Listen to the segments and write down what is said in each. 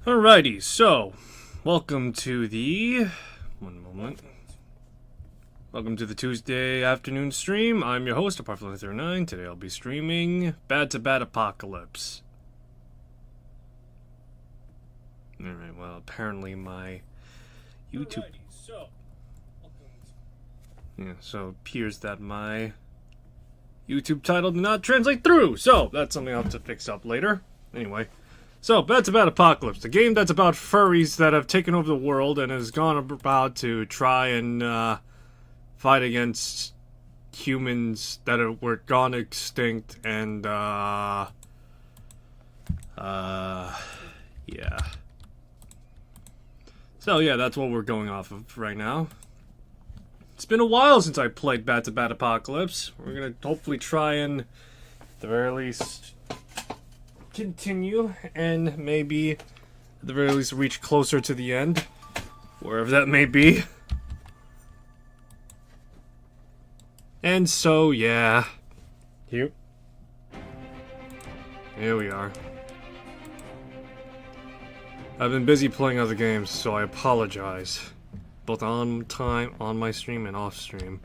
Alrighty, so welcome to the Welcome to the Tuesday afternoon stream. I'm your host, Apartment39. Today I'll be streaming Bad to Bad Apocalypse. Alright, well, apparently my YouTube... so it appears that my YouTube title did not translate through, so that's something I'll have to fix up later. Anyway, so Bad to Bad Apocalypse, a game that's about furries that have taken over the world and has gone about to try and fight against humans that were gone extinct, and yeah. So yeah, that's what we're going off of right now. It's been a while since I played Bad to Bad Apocalypse. We're gonna hopefully try and, at the very least, continue and maybe, at the very least, reach closer to the end, wherever that may be. And so, yeah. Here we are. I've been busy playing other games, so I apologize. Both on time, on my stream, and off stream.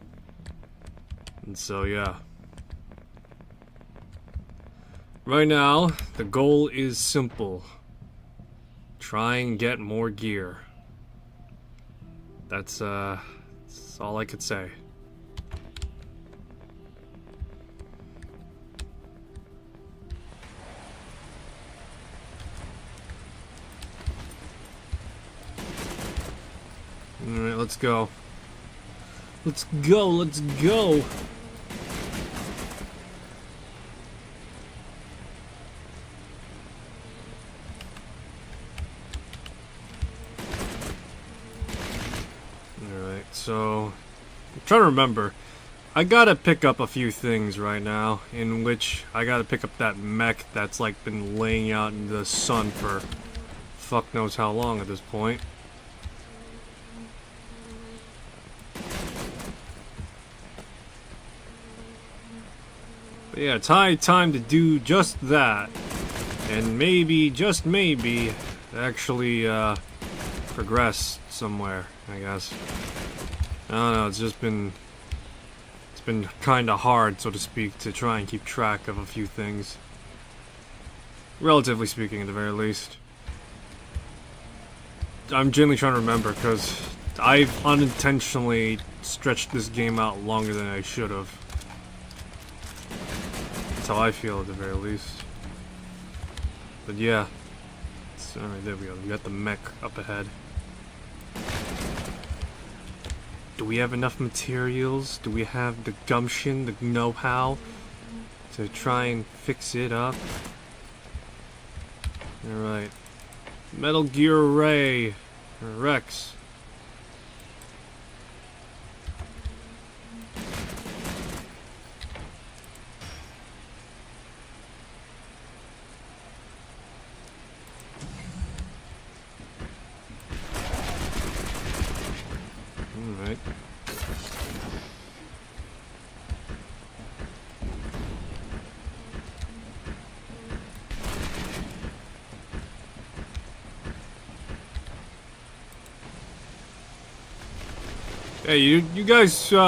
And so, yeah. Right now, the goal is simple. Try and get more gear. That's all I could say. Alright, let's go. Let's go, let's go! Alright, so... I'm trying to remember. I gotta pick up a few things right now, in which I gotta pick up that mech that's like been laying out in the sun for fuck knows how long at this point. But yeah, it's high time to do just that. And maybe, just maybe, actually progress somewhere, I guess. I don't know, it's been kinda hard, so to speak, to try and keep track of a few things. Relatively speaking, at the very least. I'm genuinely trying to remember, because I've unintentionally stretched this game out longer than I should have. That's how I feel, at the very least. But yeah. Alright, there we go. We got the mech up ahead. Do we have enough materials? Do we have the gumption, the know-how to try and fix it up? Alright. Metal Gear Ray. Or Rex. Alright. Hey, you guys, you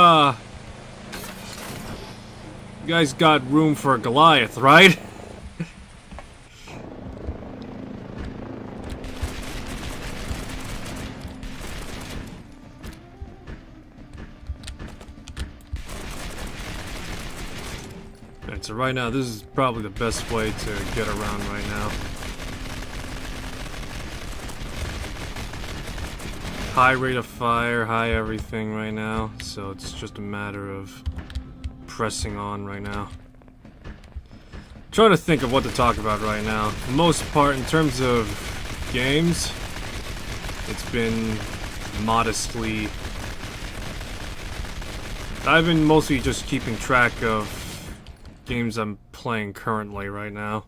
guys got room for a Goliath, right? Alright, so right now, this is probably the best way to get around right now. High rate of fire, high everything right now, so it's just a matter of pressing on right now. Trying to think of what to talk about right now. For the most part, in terms of games, it's been modestly... I've been mostly just keeping track of games I'm playing currently right now.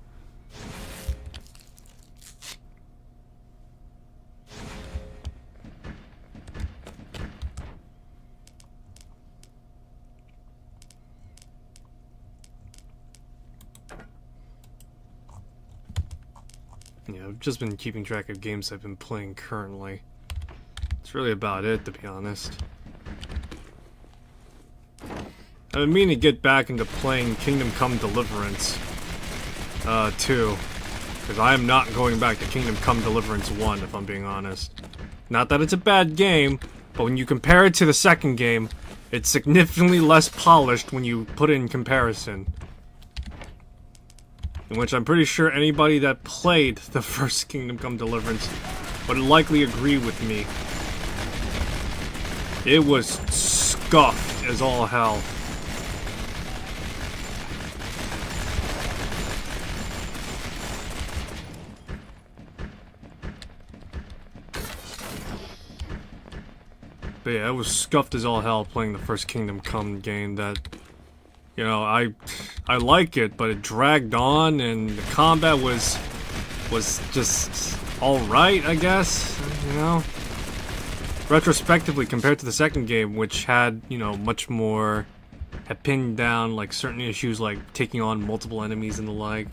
Yeah, I've just been keeping track of games I've been playing currently. It's really about it, to be honest. I've been meaning to get back into playing Kingdom Come Deliverance 2. Because I am not going back to Kingdom Come Deliverance 1, if I'm being honest. Not that it's a bad game, but when you compare it to the second game, it's significantly less polished when you put it in comparison. In which I'm pretty sure anybody that played the first Kingdom Come Deliverance would likely agree with me. It was scuffed as all hell. But yeah, it was scuffed as all hell playing the first Kingdom Come game. That, you know, I like it, but it dragged on, and the combat was just alright, I guess, you know? Retrospectively, compared to the second game, which had, you know, much more, had pinned down, like, certain issues, like taking on multiple enemies and the like,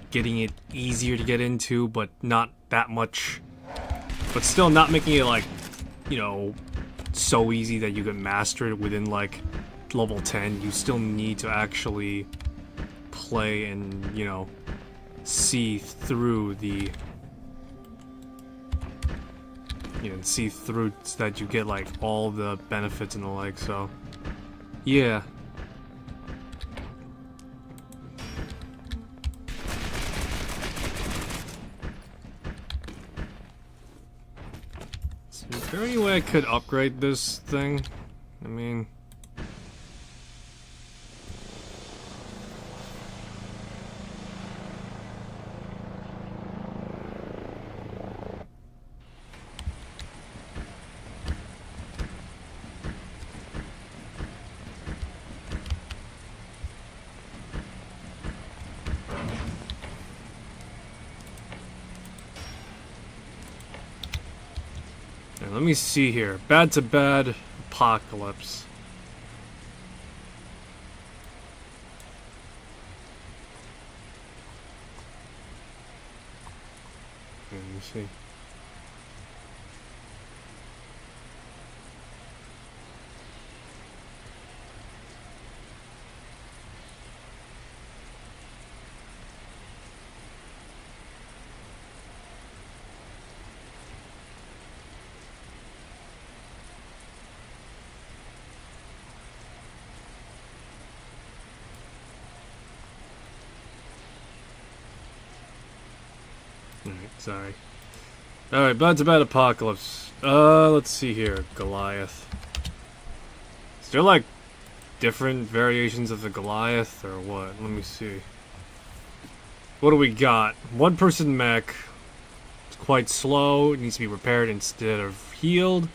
getting it easier to get into, but not that much, but still not making it, like, you know, so easy that you can master it within, like, level 10. You still need to actually play and, you know, see through the, you know, see through so that you get, like, all the benefits and the like, so, yeah. Is there any way I could upgrade this thing? I mean... let me see here. Bad to bad apocalypse. Let me see. Alright, sorry. Alright, bad to bad apocalypse. Let's see here. Goliath. Is there, like, different variations of the Goliath, or what? Let me see. What do we got? One person mech. It's quite slow. It needs to be repaired instead of healed.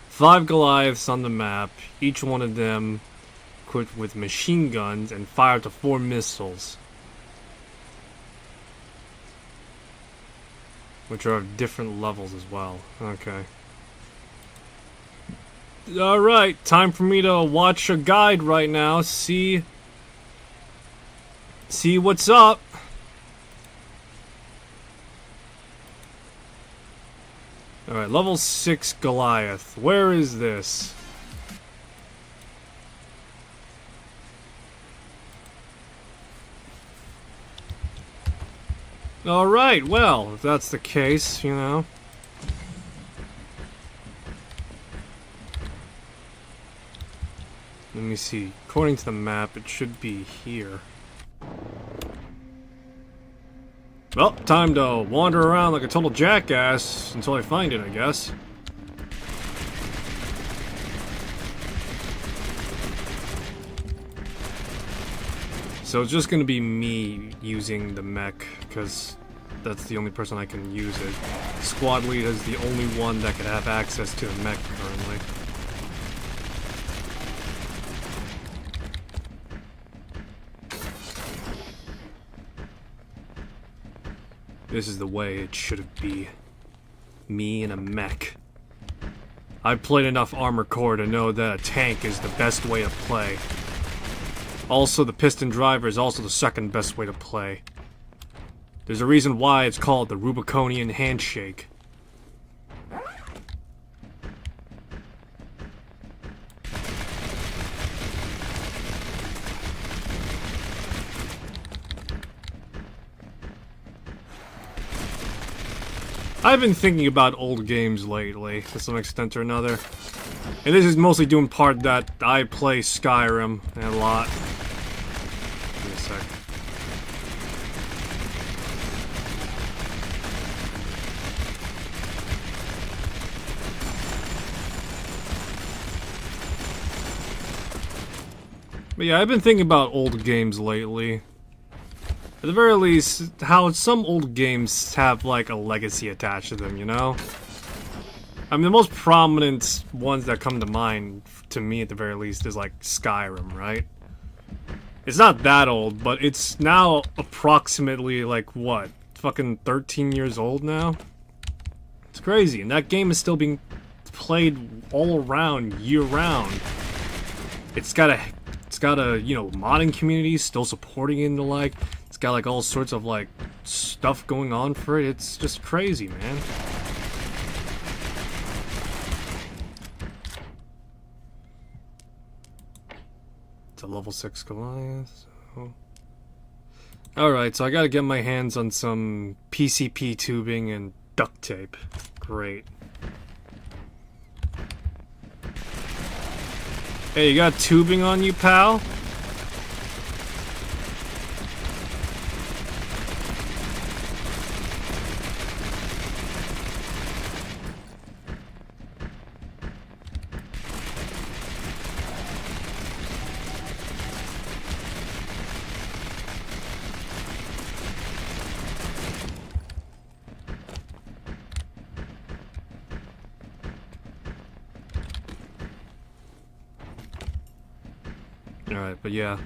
5 Goliaths on the map. Each one of them equipped with machine guns and fire up to 4 missiles. Which are of different levels as well. Okay. Alright, time for me to watch a guide right now. See what's up. Alright, level 6 Goliath. Where is this? Alright, well, if that's the case, you know. Let me see. According to the map, it should be here. Well, time to wander around like a total jackass until I find it, I guess. So it's just gonna be me using the mech, because that's the only person I can use it. Squad lead is the only one that can have access to the mech currently. This is the way it should be. Me and a mech. I've played enough Armored Core to know that a tank is the best way to play. Also, the piston driver is also the second best way to play. There's a reason why it's called the Rubiconian handshake. I've been thinking about old games lately, to some extent or another. And this is mostly due in part that I play Skyrim a lot. Give me a sec. But yeah, I've been thinking about old games lately. At the very least, how some old games have, like, a legacy attached to them, you know? I mean, the most prominent ones that come to mind, to me at the very least, is, like, Skyrim, right? It's not that old, but it's now approximately, like, what? Fucking 13 years old now? It's crazy, and that game is still being played all around, year-round. It's got a, you know, modding community still supporting it and the like. It's got, like, all sorts of, like, stuff going on for it. It's just crazy, man. It's a level 6 Goliath, so... Alright, so I gotta get my hands on some PCP tubing and duct tape. Great. Hey, you got tubing on you, pal? Alright, but yeah.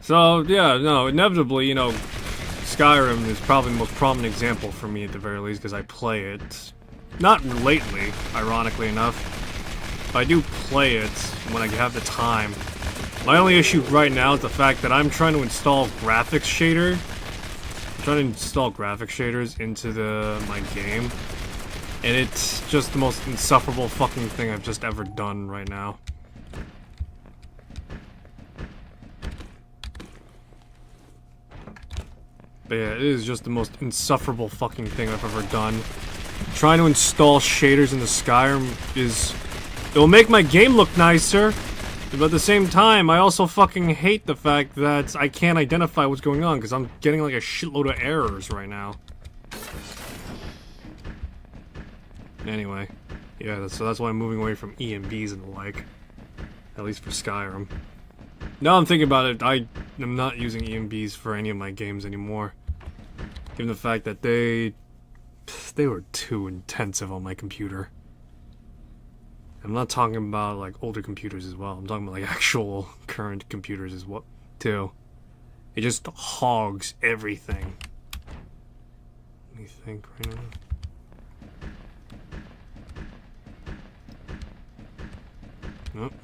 So, yeah, no, inevitably, you know, Skyrim is probably the most prominent example for me at the very least, because I play it. Not lately, ironically enough. But I do play it when I have the time. My only issue right now is the fact that I'm trying to install graphics shader. I'm trying to install graphics shaders into my game. And it's just the most insufferable fucking thing I've just ever done right now. But yeah, it is just the most insufferable fucking thing I've ever done. Trying to install shaders into Skyrim is... It'll make my game look nicer, but at the same time, I also fucking hate the fact that I can't identify what's going on, because I'm getting like a shitload of errors right now. Anyway, yeah, so that's why I'm moving away from EMBs and the like. At least for Skyrim. Now I'm thinking about it, I am not using EMBs for any of my games anymore. Given the fact that they were too intensive on my computer. I'm not talking about like older computers as well. I'm talking about like actual current computers as well too. It just hogs everything. Let me think right now. Nope.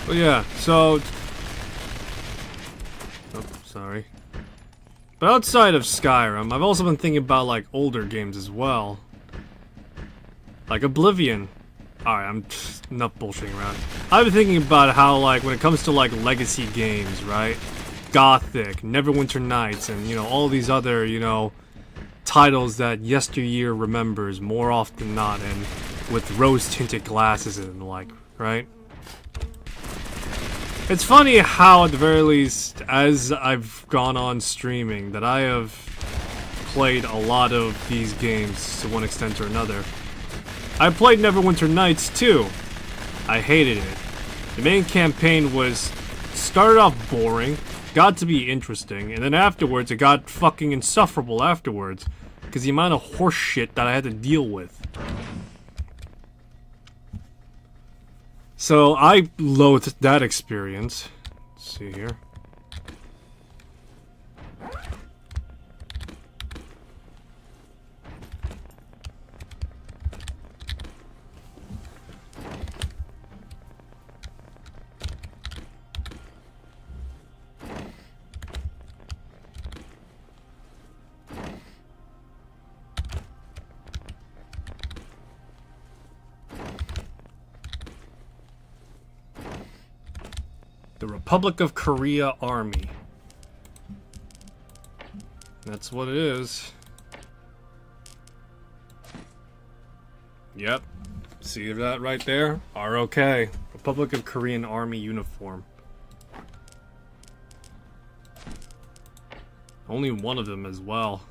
Well, yeah, so... Oh, sorry. But outside of Skyrim, I've also been thinking about, like, older games as well. Like Oblivion. Alright, I'm not bullshitting around. I've been thinking about how, like, when it comes to, like, legacy games, right? Gothic, Neverwinter Nights, and, you know, all these other, you know, titles that yesteryear remembers more often than not, and with rose-tinted glasses and the like, right? It's funny how, at the very least, as I've gone on streaming, that I have played a lot of these games to one extent or another. I played Neverwinter Nights too. I hated it. The main campaign started off boring, got to be interesting, and then afterwards it got fucking insufferable afterwards, because the amount of horse shit that I had to deal with. So, I loathed that experience. Let's see here. The Republic of Korea Army. That's what it is. Yep. See that right there? ROK. Republic of Korean Army uniform. Only one of them as well.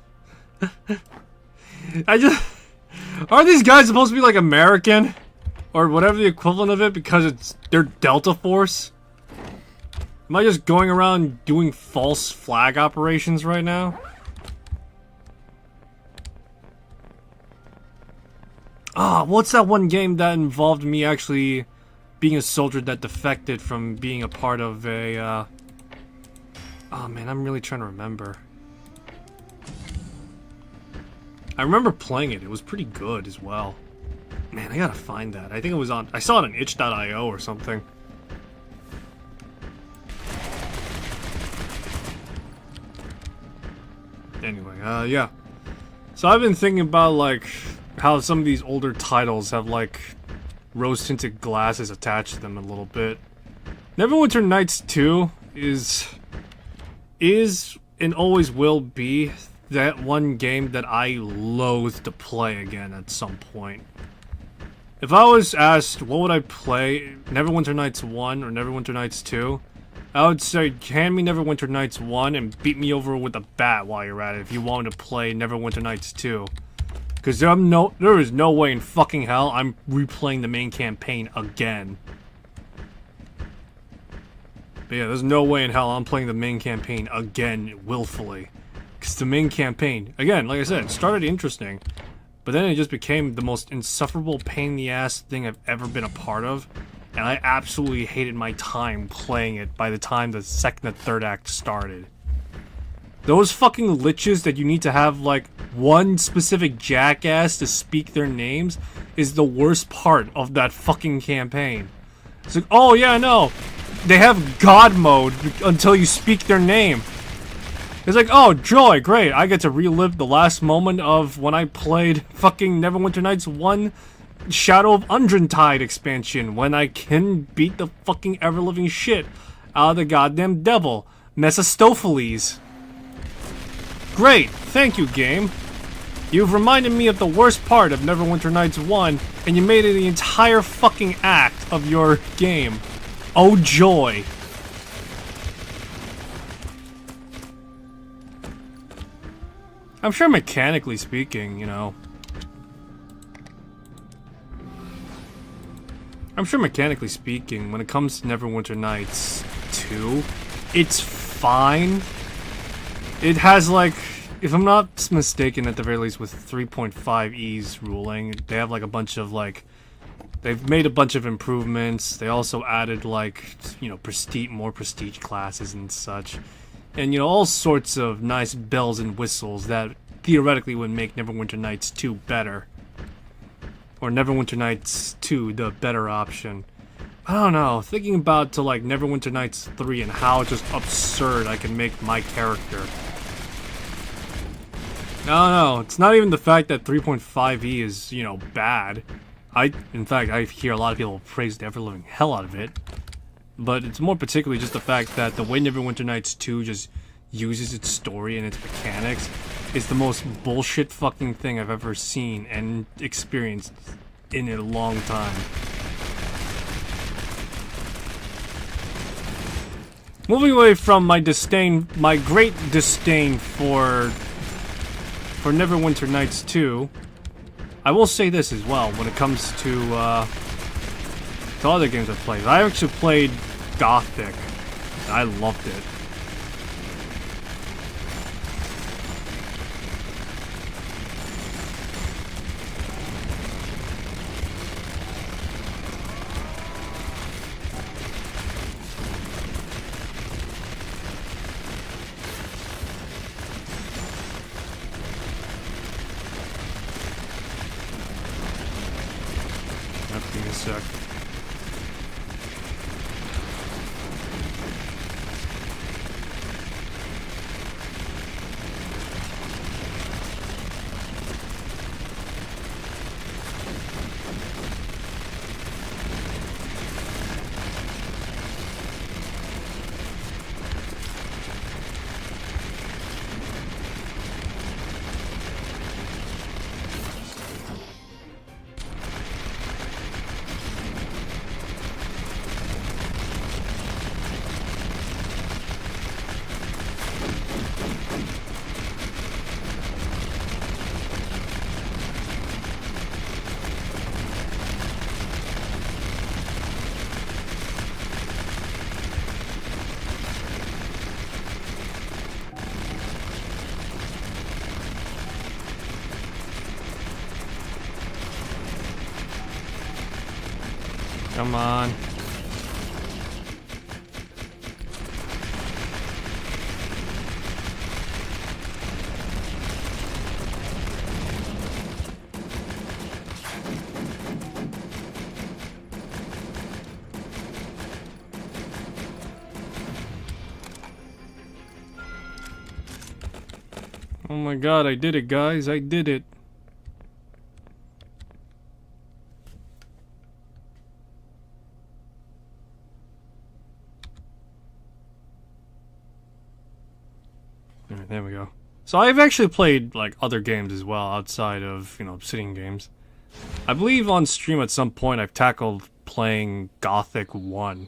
Are these guys supposed to be like American? Or whatever the equivalent of it because they're Delta Force? Am I just going around doing false flag operations right now? Ah, what's that one game that involved me actually being a soldier that defected from being a part of a, Oh man, I'm really trying to remember. I remember playing it. It was pretty good as well. Man, I gotta find that. I think it was on... I saw it on itch.io or something. Anyway, yeah. So I've been thinking about, like, how some of these older titles have, like, rose-tinted glasses attached to them a little bit. Neverwinter Nights 2 is and always will be that one game that I loathe to play again at some point. If I was asked what would I play, Neverwinter Nights 1 or Neverwinter Nights 2, I would say hand me Neverwinter Nights 1 and beat me over with a bat while you're at it if you want to play Neverwinter Nights 2. Because there is no way in fucking hell I'm replaying the main campaign again. But yeah, there's no way in hell I'm playing the main campaign again willfully. Because the main campaign, again, like I said, it started interesting. But then it just became the most insufferable pain in the ass thing I've ever been a part of. And I absolutely hated my time playing it by the time the second and third act started. Those fucking liches that you need to have, like, one specific jackass to speak their names is the worst part of that fucking campaign. It's like, oh yeah, no. They have God mode until you speak their name. It's like, oh, joy, great. I get to relive the last moment of when I played fucking Neverwinter Nights 1 Shadow of Undrentide expansion when I can beat the fucking ever-living shit out of the goddamn devil, Mephistopheles. Great, thank you, game. You've reminded me of the worst part of Neverwinter Nights 1, and you made it the entire fucking act of your game. Oh, joy. I'm sure mechanically speaking, you know... I'm sure mechanically speaking, when it comes to Neverwinter Nights 2, it's fine. It has, like, if I'm not mistaken, at the very least with 3.5E's ruling, they have, like, a bunch of, like, they've made a bunch of improvements. They also added, like, you know, more prestige classes and such. And, you know, all sorts of nice bells and whistles that theoretically would make Neverwinter Nights 2 better. Or Neverwinter Nights 2 the better option. I don't know, thinking about to like Neverwinter Nights 3 and how just absurd I can make my character. No, it's not even the fact that 3.5E is, you know, bad. In fact, I hear a lot of people praise the ever-living hell out of it. But it's more particularly just the fact that the way Neverwinter Nights 2 just uses its story and its mechanics is the most bullshit fucking thing I've ever seen and experienced in a long time. Moving away from my great disdain for Neverwinter Nights 2, I will say this as well when it comes to other games I've played. I actually played Gothic, and I loved it. Give me a sec. Come on. Oh my god, I did it, guys. I did it. Alright, there we go. So I've actually played, like, other games as well, outside of, you know, Obsidian games. I believe on stream at some point I've tackled playing Gothic 1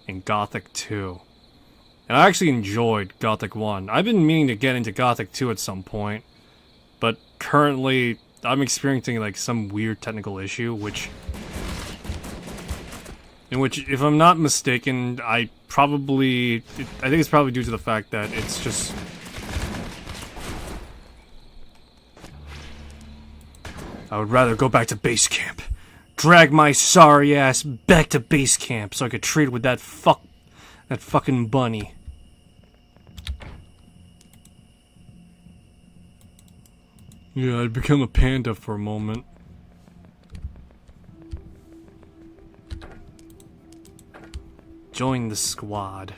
and Gothic 2. And I actually enjoyed Gothic 1. I've been meaning to get into Gothic 2 at some point, but currently I'm experiencing like some weird technical issue, in which, if I'm not mistaken, I think it's probably due to the fact that it's just... I would rather go back to base camp. Drag my sorry ass back to base camp so I could trade with that fucking bunny. Yeah, I'd become a panda for a moment. Join the squad.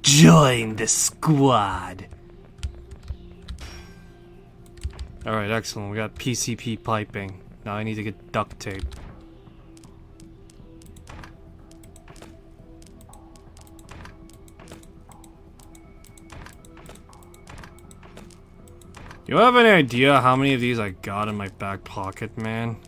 Join the squad. Alright, excellent. We got PCP piping. Now I need to get duct tape. You have any idea how many of these I got in my back pocket, man?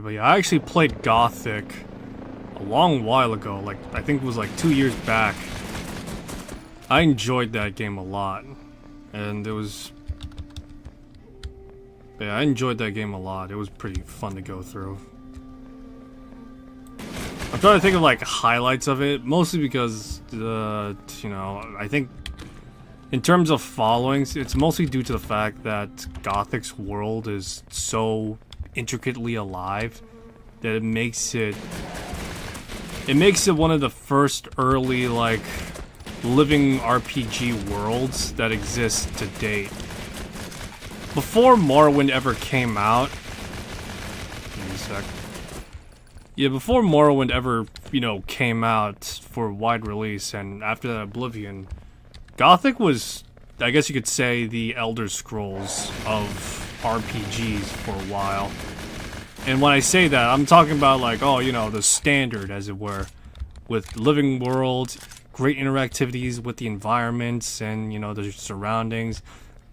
But yeah, I actually played Gothic a long while ago, like, I think it was like 2 years back. I enjoyed that game a lot, and it was... Yeah, I enjoyed that game a lot. It was pretty fun to go through. I'm trying to think of, like, highlights of it, mostly because, you know, I think in terms of followings, it's mostly due to the fact that Gothic's world is so intricately alive that it makes it one of the first early, like, living RPG worlds that exist to date. Before Morrowind ever came out, give me a sec. Yeah, before Morrowind ever, you know, came out for wide release, and after that Oblivion, Gothic was, I guess you could say, the Elder Scrolls of RPGs for a while. And when I say that, I'm talking about, like, oh, you know, the standard, as it were, with living worlds, great interactivities with the environments and, you know, the surroundings.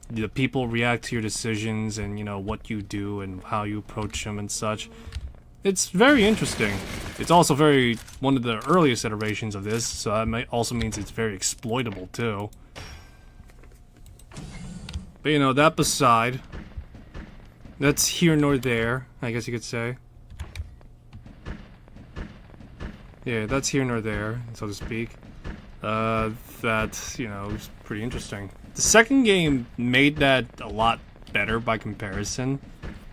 The people react to your decisions and, you know, what you do and how you approach them and such. It's very interesting. It's also one of the earliest iterations of this, so that also means it's very exploitable too. But, you know, that beside, that's here nor there, I guess you could say. Yeah, that's here nor there, so to speak. That, you know, is pretty interesting. The second game made that a lot better by comparison,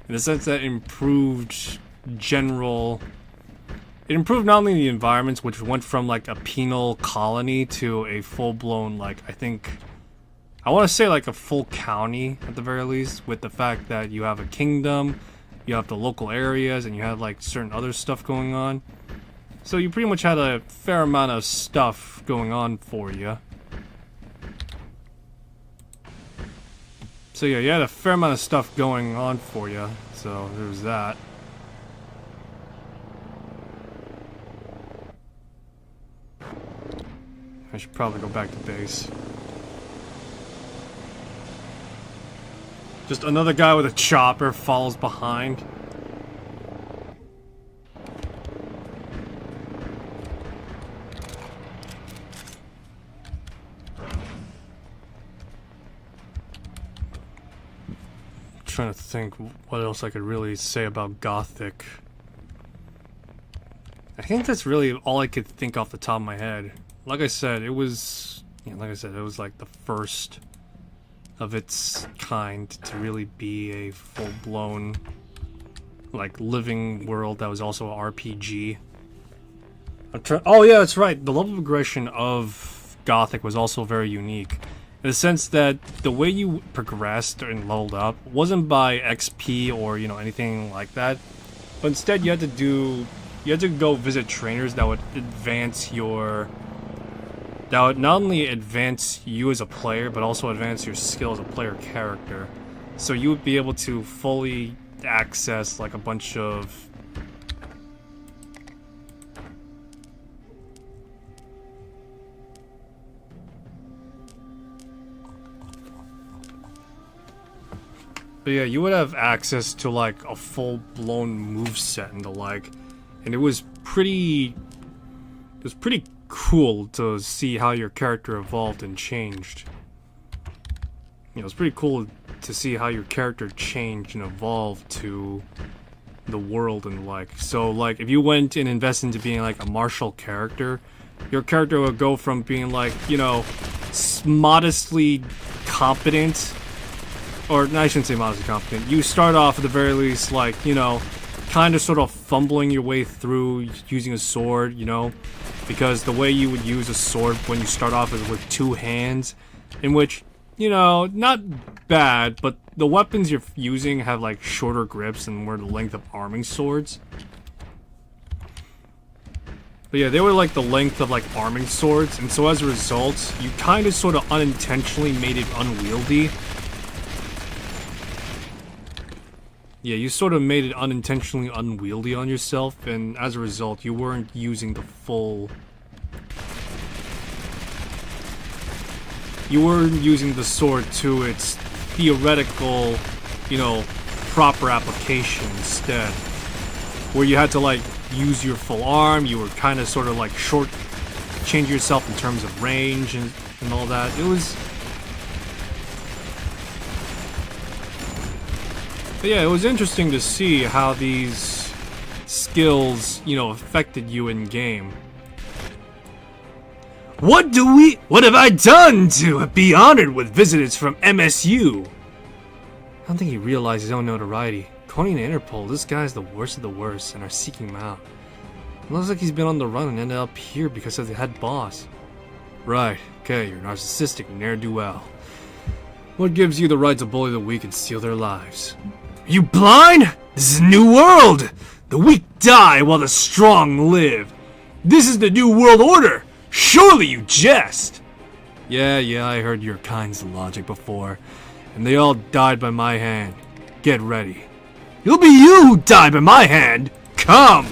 in the sense that it improved not only the environments, which went from, like, a penal colony to a full-blown, like, I want to say, like, a full county, at the very least, with the fact that you have a kingdom, you have the local areas, and you have, like, certain other stuff going on. So you pretty much had a fair amount of stuff going on for you. So yeah, you had a fair amount of stuff going on for you. So there's that. I should probably go back to base. Just another guy with a chopper follows behind. Trying to think what else I could really say about Gothic. I think that's really all I could think off the top of my head. Like I said, it was, it was like the first of its kind to really be a full-blown, like, living world that was also an RPG. Oh yeah, that's right. The level of progression of Gothic was also very unique. In the sense that the way you progressed and leveled up wasn't by XP or, anything like that. But instead you had to go visit trainers that would advance that would not only advance you as a player, but also advance your skill as a player character. So you would be able to fully access, like, a bunch of... But yeah, you would have access to, like, a full-blown moveset and the like. And it was pretty cool to see how your character evolved and changed. It was pretty cool to see how your character changed and evolved to the world and the like. So, like, if you went and invested into being, like, a martial character, your character would go from being, like, modestly competent... Or, no, I shouldn't say modestly competent. You start off at the very least, like, kind of sort of fumbling your way through using a sword, because the way you would use a sword when you start off is with two hands, in which, not bad, but the weapons you're using have, like, shorter grips and more the length of arming swords. But yeah, they were, like, the length of, like, arming swords, and so as a result, you kind of sort of unintentionally made it unwieldy. Yeah, you sort of made it unintentionally unwieldy on yourself, and as a result, you weren't using the full... You weren't using the sword to its theoretical, proper application instead. Where you had to, like, use your full arm, you were kind of sort of, like, change yourself in terms of range and all that. It was... But yeah, it was interesting to see how these skills, affected you in game. What have I done to be honored with visitors from MSU? I don't think he realized his own notoriety. According to Interpol, this guy's the worst of the worst and are seeking him out. It looks like he's been on the run and ended up here because of the head boss. Right, okay, you're narcissistic ne'er-do-well. What gives you the right to bully the weak and steal their lives? Are you blind? This is a new world! The weak die while the strong live. This is the new world order! Surely you jest! Yeah, I heard your kind's logic before. And they all died by my hand. Get ready. It'll be you who die by my hand! Come!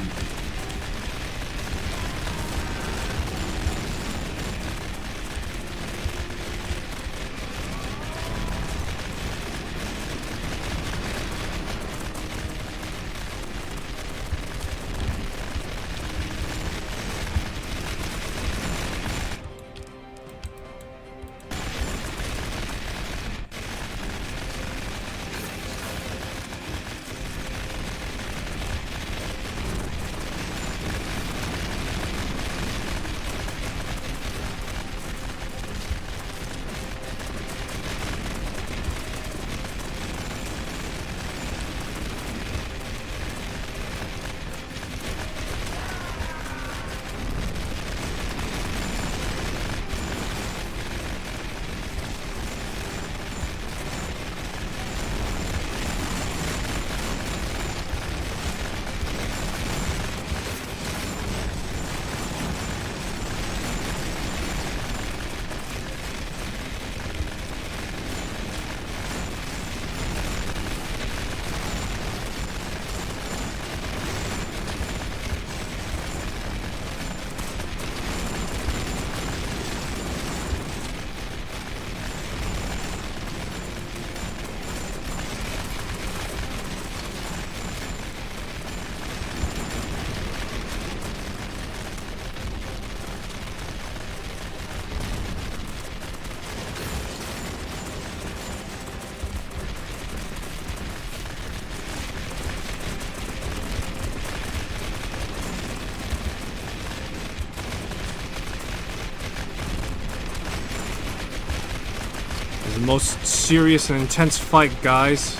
most serious and intense fight, guys.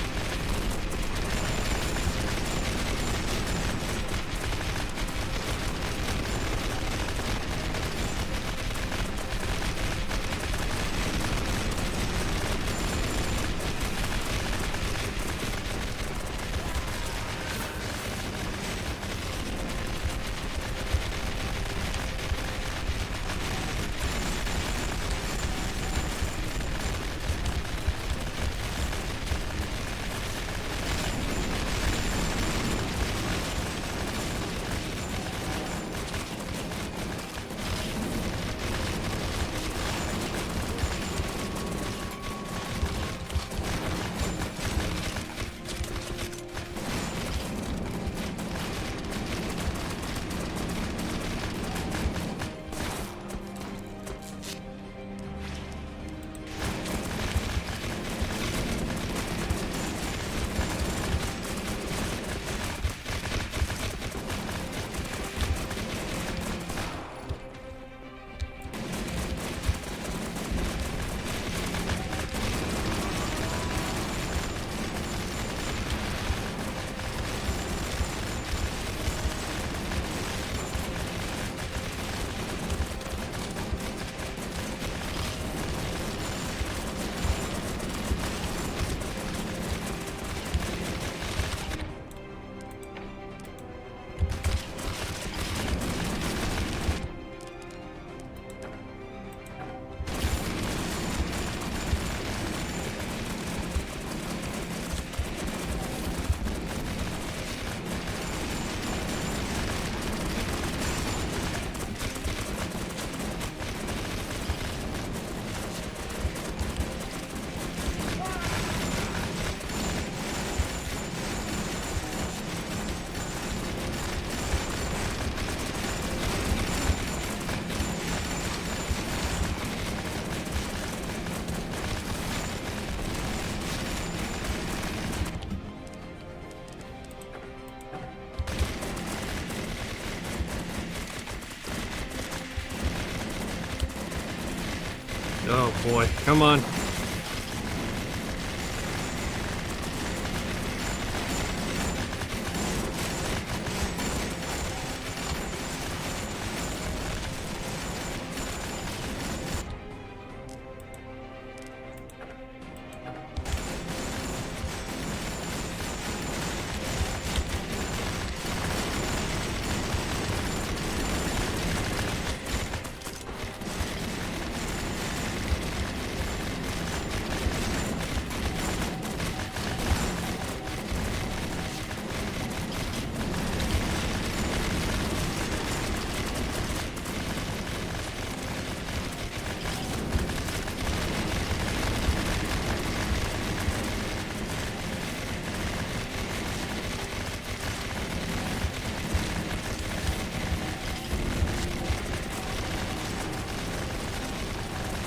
Oh boy, come on.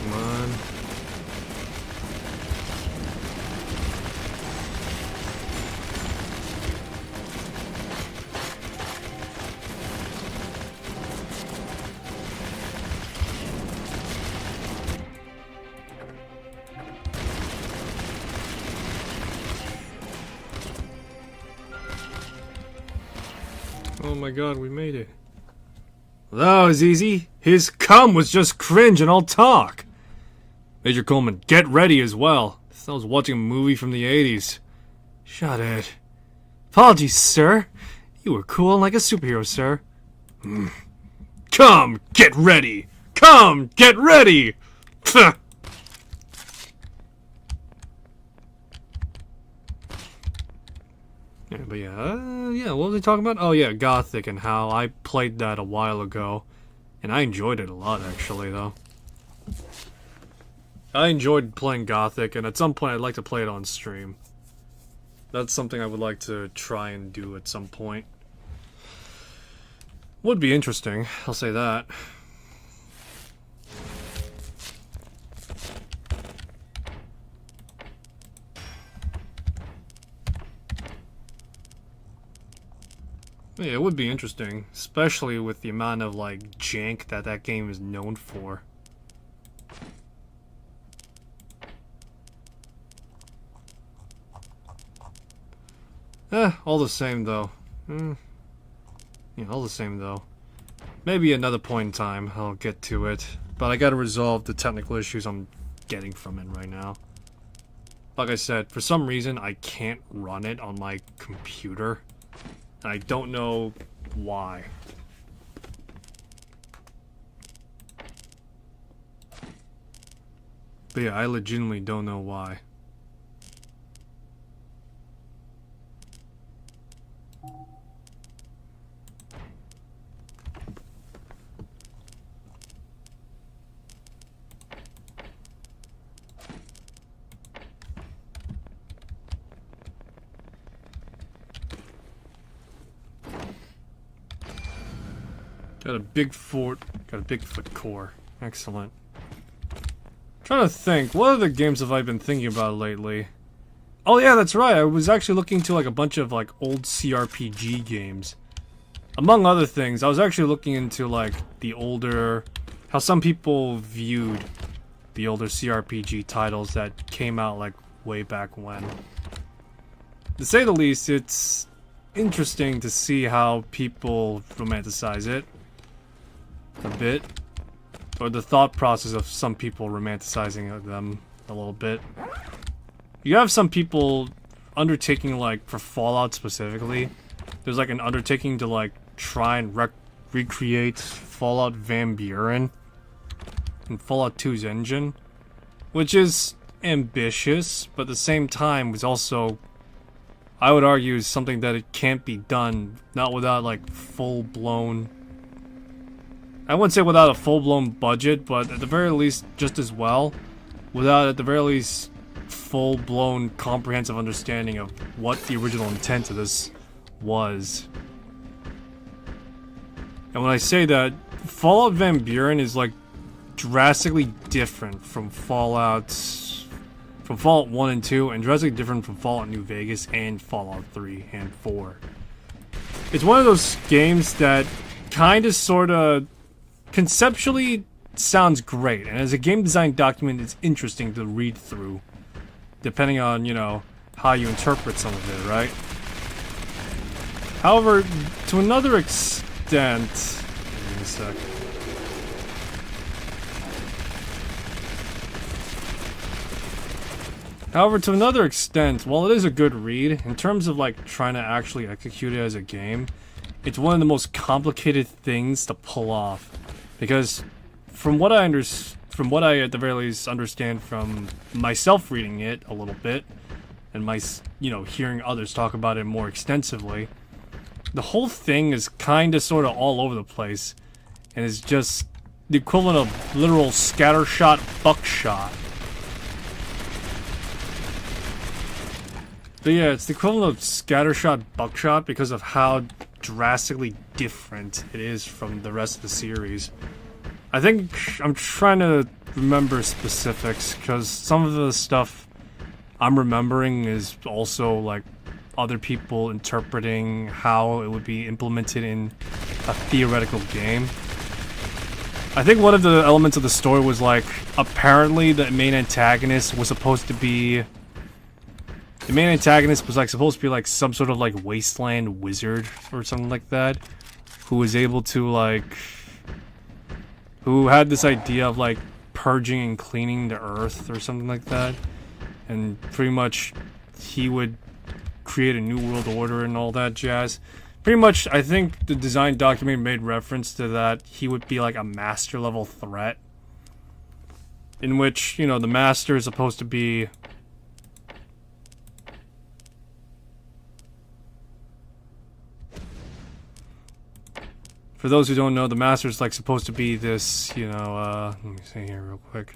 Come on. Oh my god, we made it. That was easy. His cum was just cringe and all talk. Major Coleman, get ready as well. I was watching a movie from the 80s. Shut it. Apologies, sir. You were cool like a superhero, sir. Come, get ready. Come, get ready. Yeah, but yeah, what was I talking about? Oh yeah, Gothic and how I played that a while ago. And I enjoyed it a lot, actually, though. I enjoyed playing Gothic, and at some point I'd like to play it on stream. That's something I would like to try and do at some point. Would be interesting, I'll say that. Yeah, it would be interesting, especially with the amount of, like, jank that game is known for. All the same though. Yeah, all the same though. Maybe another point in time I'll get to it. But I gotta resolve the technical issues I'm getting from it right now. Like I said, for some reason I can't run it on my computer. And I don't know why. But yeah, I legitimately don't know why. Got a big fort, got a Bigfoot core. Excellent. Trying to think, what other games have I been thinking about lately? Oh yeah, that's right, I was actually looking to like a bunch of like old CRPG games. Among other things, I was actually looking into like the older, how some people viewed the older CRPG titles that came out like way back when. To say the least, it's interesting to see how people romanticize it. A bit. Or the thought process of some people romanticizing them a little bit. You have some people undertaking, like, for Fallout specifically, there's like an undertaking to like try and recreate Fallout Van Buren in Fallout 2's engine, which is ambitious, but at the same time was also, I would argue, is something that it can't be done, not without like full-blown, I wouldn't say without a full-blown budget, but at the very least just as well, without at the very least full-blown comprehensive understanding of what the original intent of this was. And when I say that, Fallout Van Buren is like drastically different from Fallout 1 and 2, and drastically different from Fallout New Vegas and Fallout 3 and 4. It's one of those games that kinda sorta conceptually sounds great, and as a game design document it's interesting to read through, depending on, you know, how you interpret some of it, right? However, to another extent... Give me a sec. However, to another extent, while it is a good read, in terms of like trying to actually execute it as a game, it's one of the most complicated things to pull off. Because from what I at the very least understand from myself reading it a little bit, and my, you know, hearing others talk about it more extensively, the whole thing is kinda sorta all over the place, and is just the equivalent of literal scattershot buckshot. But yeah, it's the equivalent of scattershot buckshot because of how drastically different it is from the rest of the series. I think I'm trying to remember specifics, because some of the stuff I'm remembering is also like other people interpreting how it would be implemented in a theoretical game. I think one of the elements of the story was like, apparently the main antagonist was supposed to be... The main antagonist was like supposed to be like some sort of like wasteland wizard or something like that, who was able to like, who had this idea of like purging and cleaning the earth or something like that, and pretty much he would create a new world order and all that jazz. Pretty much, I think the design document made reference to that he would be like a master level threat, in which, you know, the master is supposed to be... For those who don't know, the master is like supposed to be this, you know, let me see here real quick.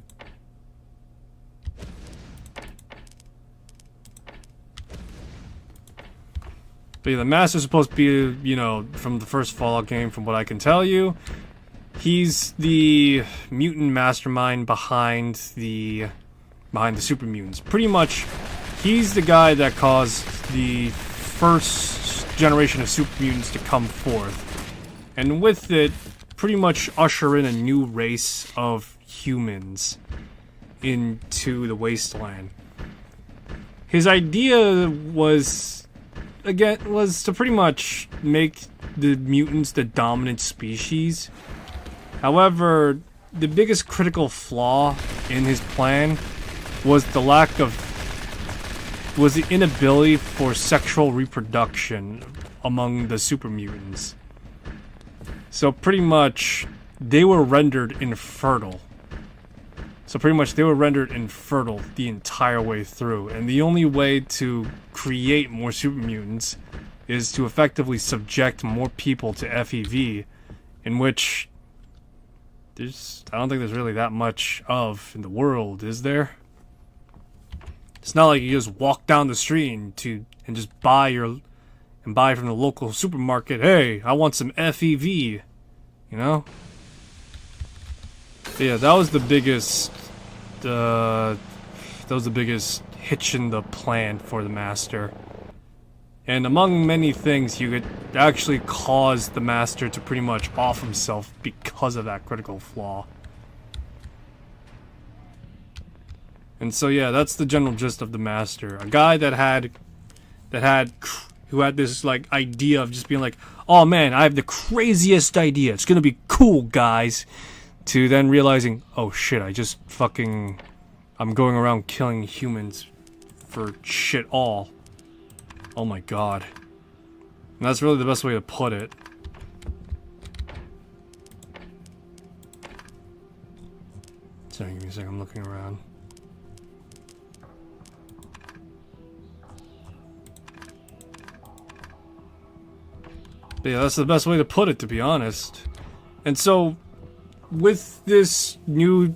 But yeah, the master is supposed to be, you know, from the first Fallout game, from what I can tell you, he's the mutant mastermind behind the super mutants. Pretty much, he's the guy that caused the first generation of super mutants to come forth. And with it, pretty much usher in a new race of humans into the wasteland. His idea was again, was to pretty much make the mutants the dominant species. However, the biggest critical flaw in his plan was the inability for sexual reproduction among the super mutants. So pretty much, they were rendered infertile. The entire way through. And the only way to create more super mutants is to effectively subject more people to FEV, in which I don't think there's really that much of in the world, is there? It's not like you just walk down the street and just buy from the local supermarket. Hey, I want some FEV, you know? But yeah, that was the biggest hitch in the plan for the Master. And among many things, you could actually cause the Master to pretty much off himself because of that critical flaw. And so yeah, that's the general gist of the Master. A guy who had this like idea of just being like, oh man, I have the craziest idea. It's gonna be cool, guys. To then realizing, oh shit, I'm going around killing humans for shit all. Oh my god. And that's really the best way to put it. Sorry, give me a second, I'm looking around. But yeah, that's the best way to put it, to be honest. And so, with this new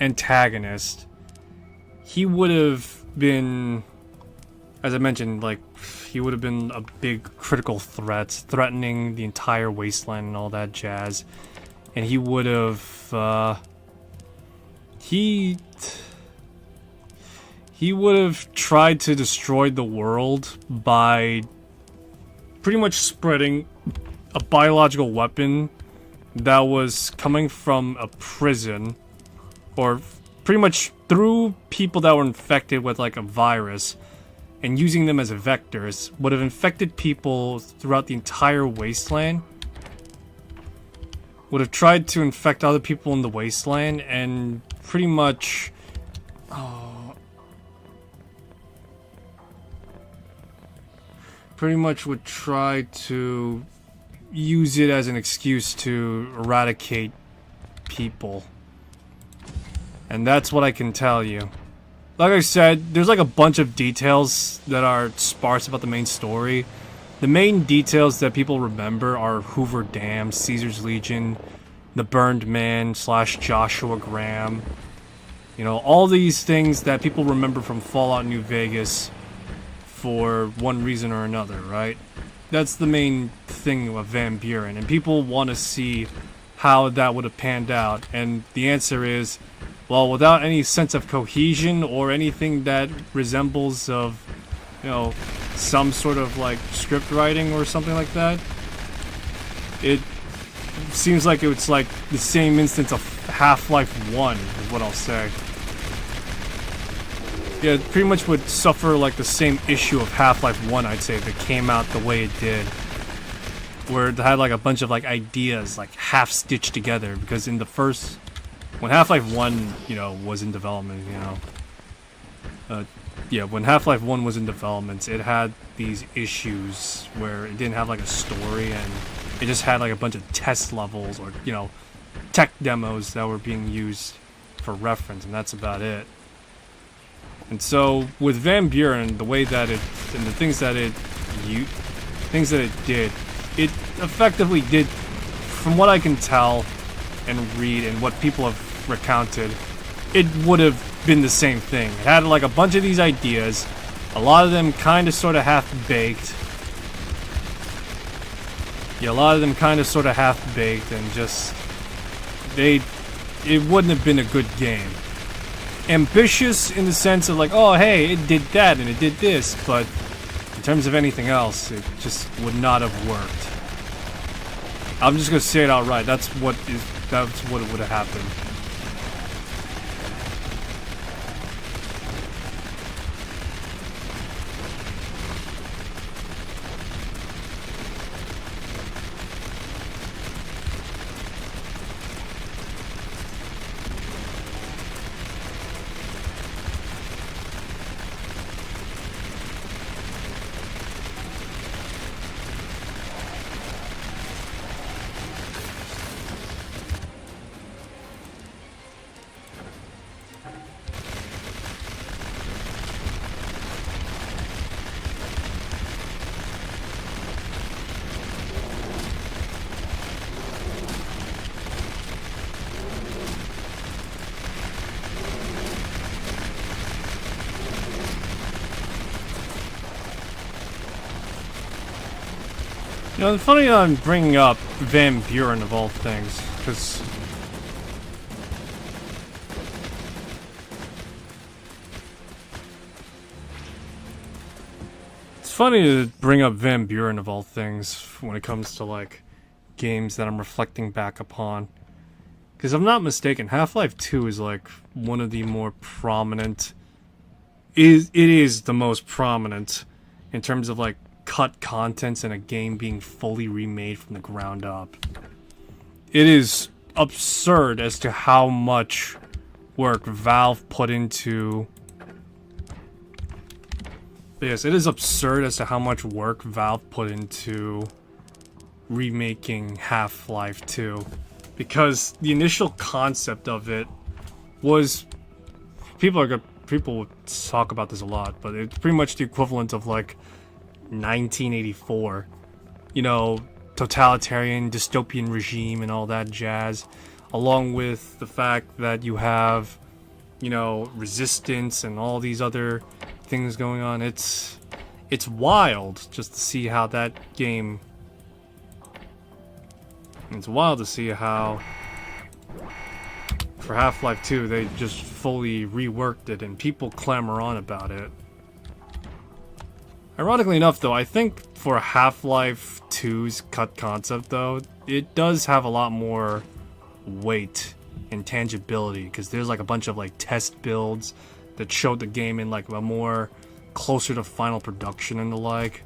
antagonist, he would have been, as I mentioned, like, he would have been a big critical threat, threatening the entire wasteland and all that jazz. And he would have, he would have tried to destroy the world by pretty much spreading a biological weapon that was coming from a prison, or pretty much through people that were infected with like a virus, and using them as vectors, would have infected people throughout the entire wasteland, would have tried to infect other people in the wasteland, and pretty much would try to use it as an excuse to eradicate people. And that's what I can tell you. Like I said, there's like a bunch of details that are sparse about the main story. The main details that people remember are Hoover Dam, Caesar's Legion, the Burned Man / Joshua Graham. You know, all these things that people remember from Fallout New Vegas for one reason or another, right? That's the main thing of Van Buren, and people want to see how that would have panned out. And the answer is, well, without any sense of cohesion or anything that resembles of, you know, some sort of like script writing or something like that, it seems like it's like the same instance of Half-Life 1 is what I'll say. Yeah, it pretty much would suffer like the same issue of Half-Life 1, I'd say, if it came out the way it did. Where it had like a bunch of like ideas like half-stitched together, because in the first, when Half-Life 1, you know, was in development, you know, when Half-Life 1 was in development, it had these issues where it didn't have like a story, and it just had like a bunch of test levels or, you know, tech demos that were being used for reference, and that's about it. And so with Van Buren, the way that it and the things that it did, it effectively did, from what I can tell and read and what people have recounted, it would have been the same thing. It had like a bunch of these ideas, a lot of them kind of sort of half-baked. Yeah, a lot of them kind of sort of half-baked, and just it wouldn't have been a good game. Ambitious in the sense of like, oh hey, it did that and it did this, but in terms of anything else, it just would not have worked. I'm just gonna say it outright. That's what it would have happened. know, it's funny I'm bringing up Van Buren of all things, because it's funny to bring up Van Buren of all things when it comes to, like, games that I'm reflecting back upon. Because if I'm not mistaken, Half-Life 2 is, like, one of the more prominent... It is the most prominent in terms of, like, cut contents in a game being fully remade from the ground up. It is absurd as to how much work Valve put into... Yes, it is absurd as to how much work Valve put into remaking Half-Life 2. Because the initial concept of it was... People would talk about this a lot, but it's pretty much the equivalent of, like, 1984. You know, totalitarian, dystopian regime and all that jazz. Along with the fact that you have, you know, resistance and all these other things going on. It's wild just to see how that game... It's wild to see how... For Half-Life 2, they just fully reworked it and people clamor on about it. Ironically enough, though, I think for Half-Life 2's cut concept, though, it does have a lot more weight and tangibility, because there's like a bunch of like test builds that showed the game in like a more closer to final production and the like.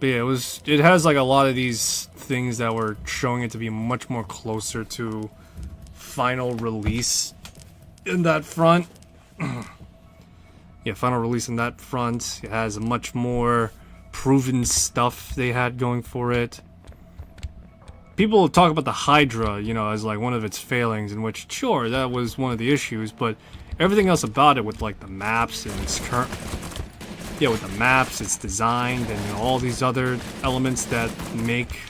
But yeah, it has like a lot of these things that were showing it to be much more closer to final release in that front. Yeah, final release in that front. It has much more proven stuff they had going for it. People talk about the Hydra, you know, as like one of its failings, in which, sure, that was one of the issues, but everything else about it with like the maps and its current... Yeah, with the maps, its design, and you know, all these other elements that make...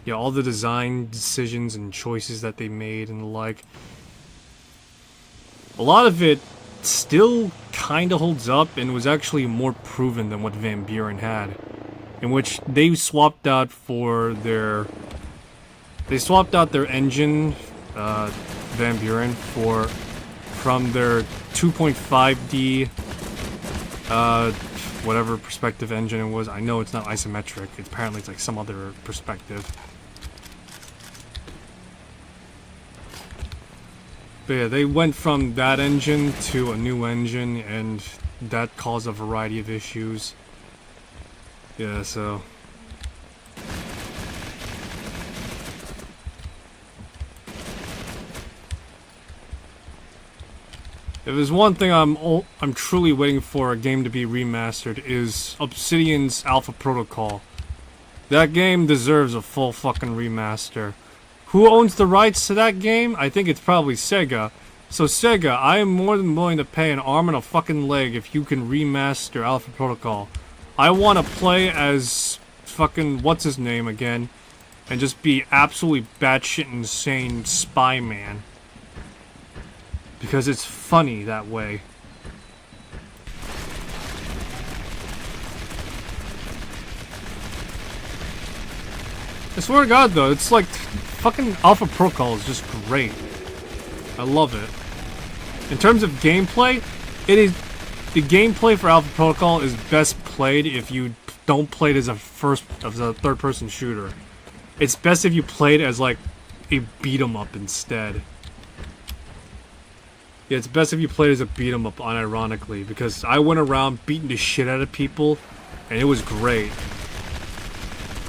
Yeah, all the design decisions and choices that they made and the like. A lot of it still kind of holds up and was actually more proven than what Van Buren had. In which they swapped out for their... They swapped out their engine, Van Buren, from their 2.5D, whatever perspective engine it was. I know it's not isometric. Apparently it's like some other perspective. But yeah, they went from that engine to a new engine, and that caused a variety of issues. Yeah, so... If there's one thing I'm truly waiting for a game to be remastered, is Obsidian's Alpha Protocol. That game deserves a full fucking remaster. Who owns the rights to that game? I think it's probably Sega. So Sega, I am more than willing to pay an arm and a fucking leg if you can remaster Alpha Protocol. I want to play as fucking what's his name again, and just be absolutely batshit insane spy man. Because it's funny that way. I swear to God, though, it's like fucking Alpha Protocol is just great. I love it. In terms of gameplay, the gameplay for Alpha Protocol is best played if you don't play it as a third-person shooter. It's best if you play it as like a beat 'em up instead. Yeah, it's best if you play it as a beat 'em up, unironically, because I went around beating the shit out of people, and it was great.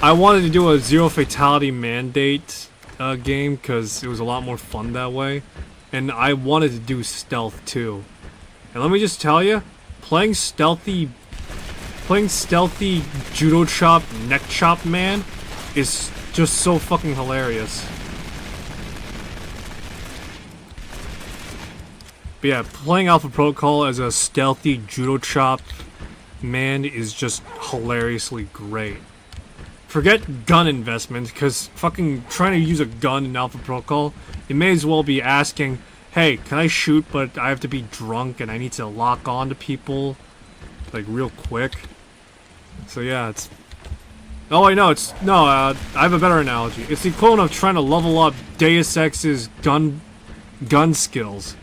I wanted to do a Zero Fatality Mandate game, because it was a lot more fun that way, and I wanted to do stealth too. And let me just tell you, playing stealthy judo chop, neck chop man is just so fucking hilarious. But yeah, playing Alpha Protocol as a stealthy judo chop man is just hilariously great. forget gun investment, because fucking trying to use a gun in Alpha Protocol, you may as well be asking, hey, can I shoot, but I have to be drunk and I need to lock on to people, like, real quick. So yeah, it's... Oh, I know, it's... No, I have a better analogy. It's the equivalent of trying to level up Deus Ex's gun skills.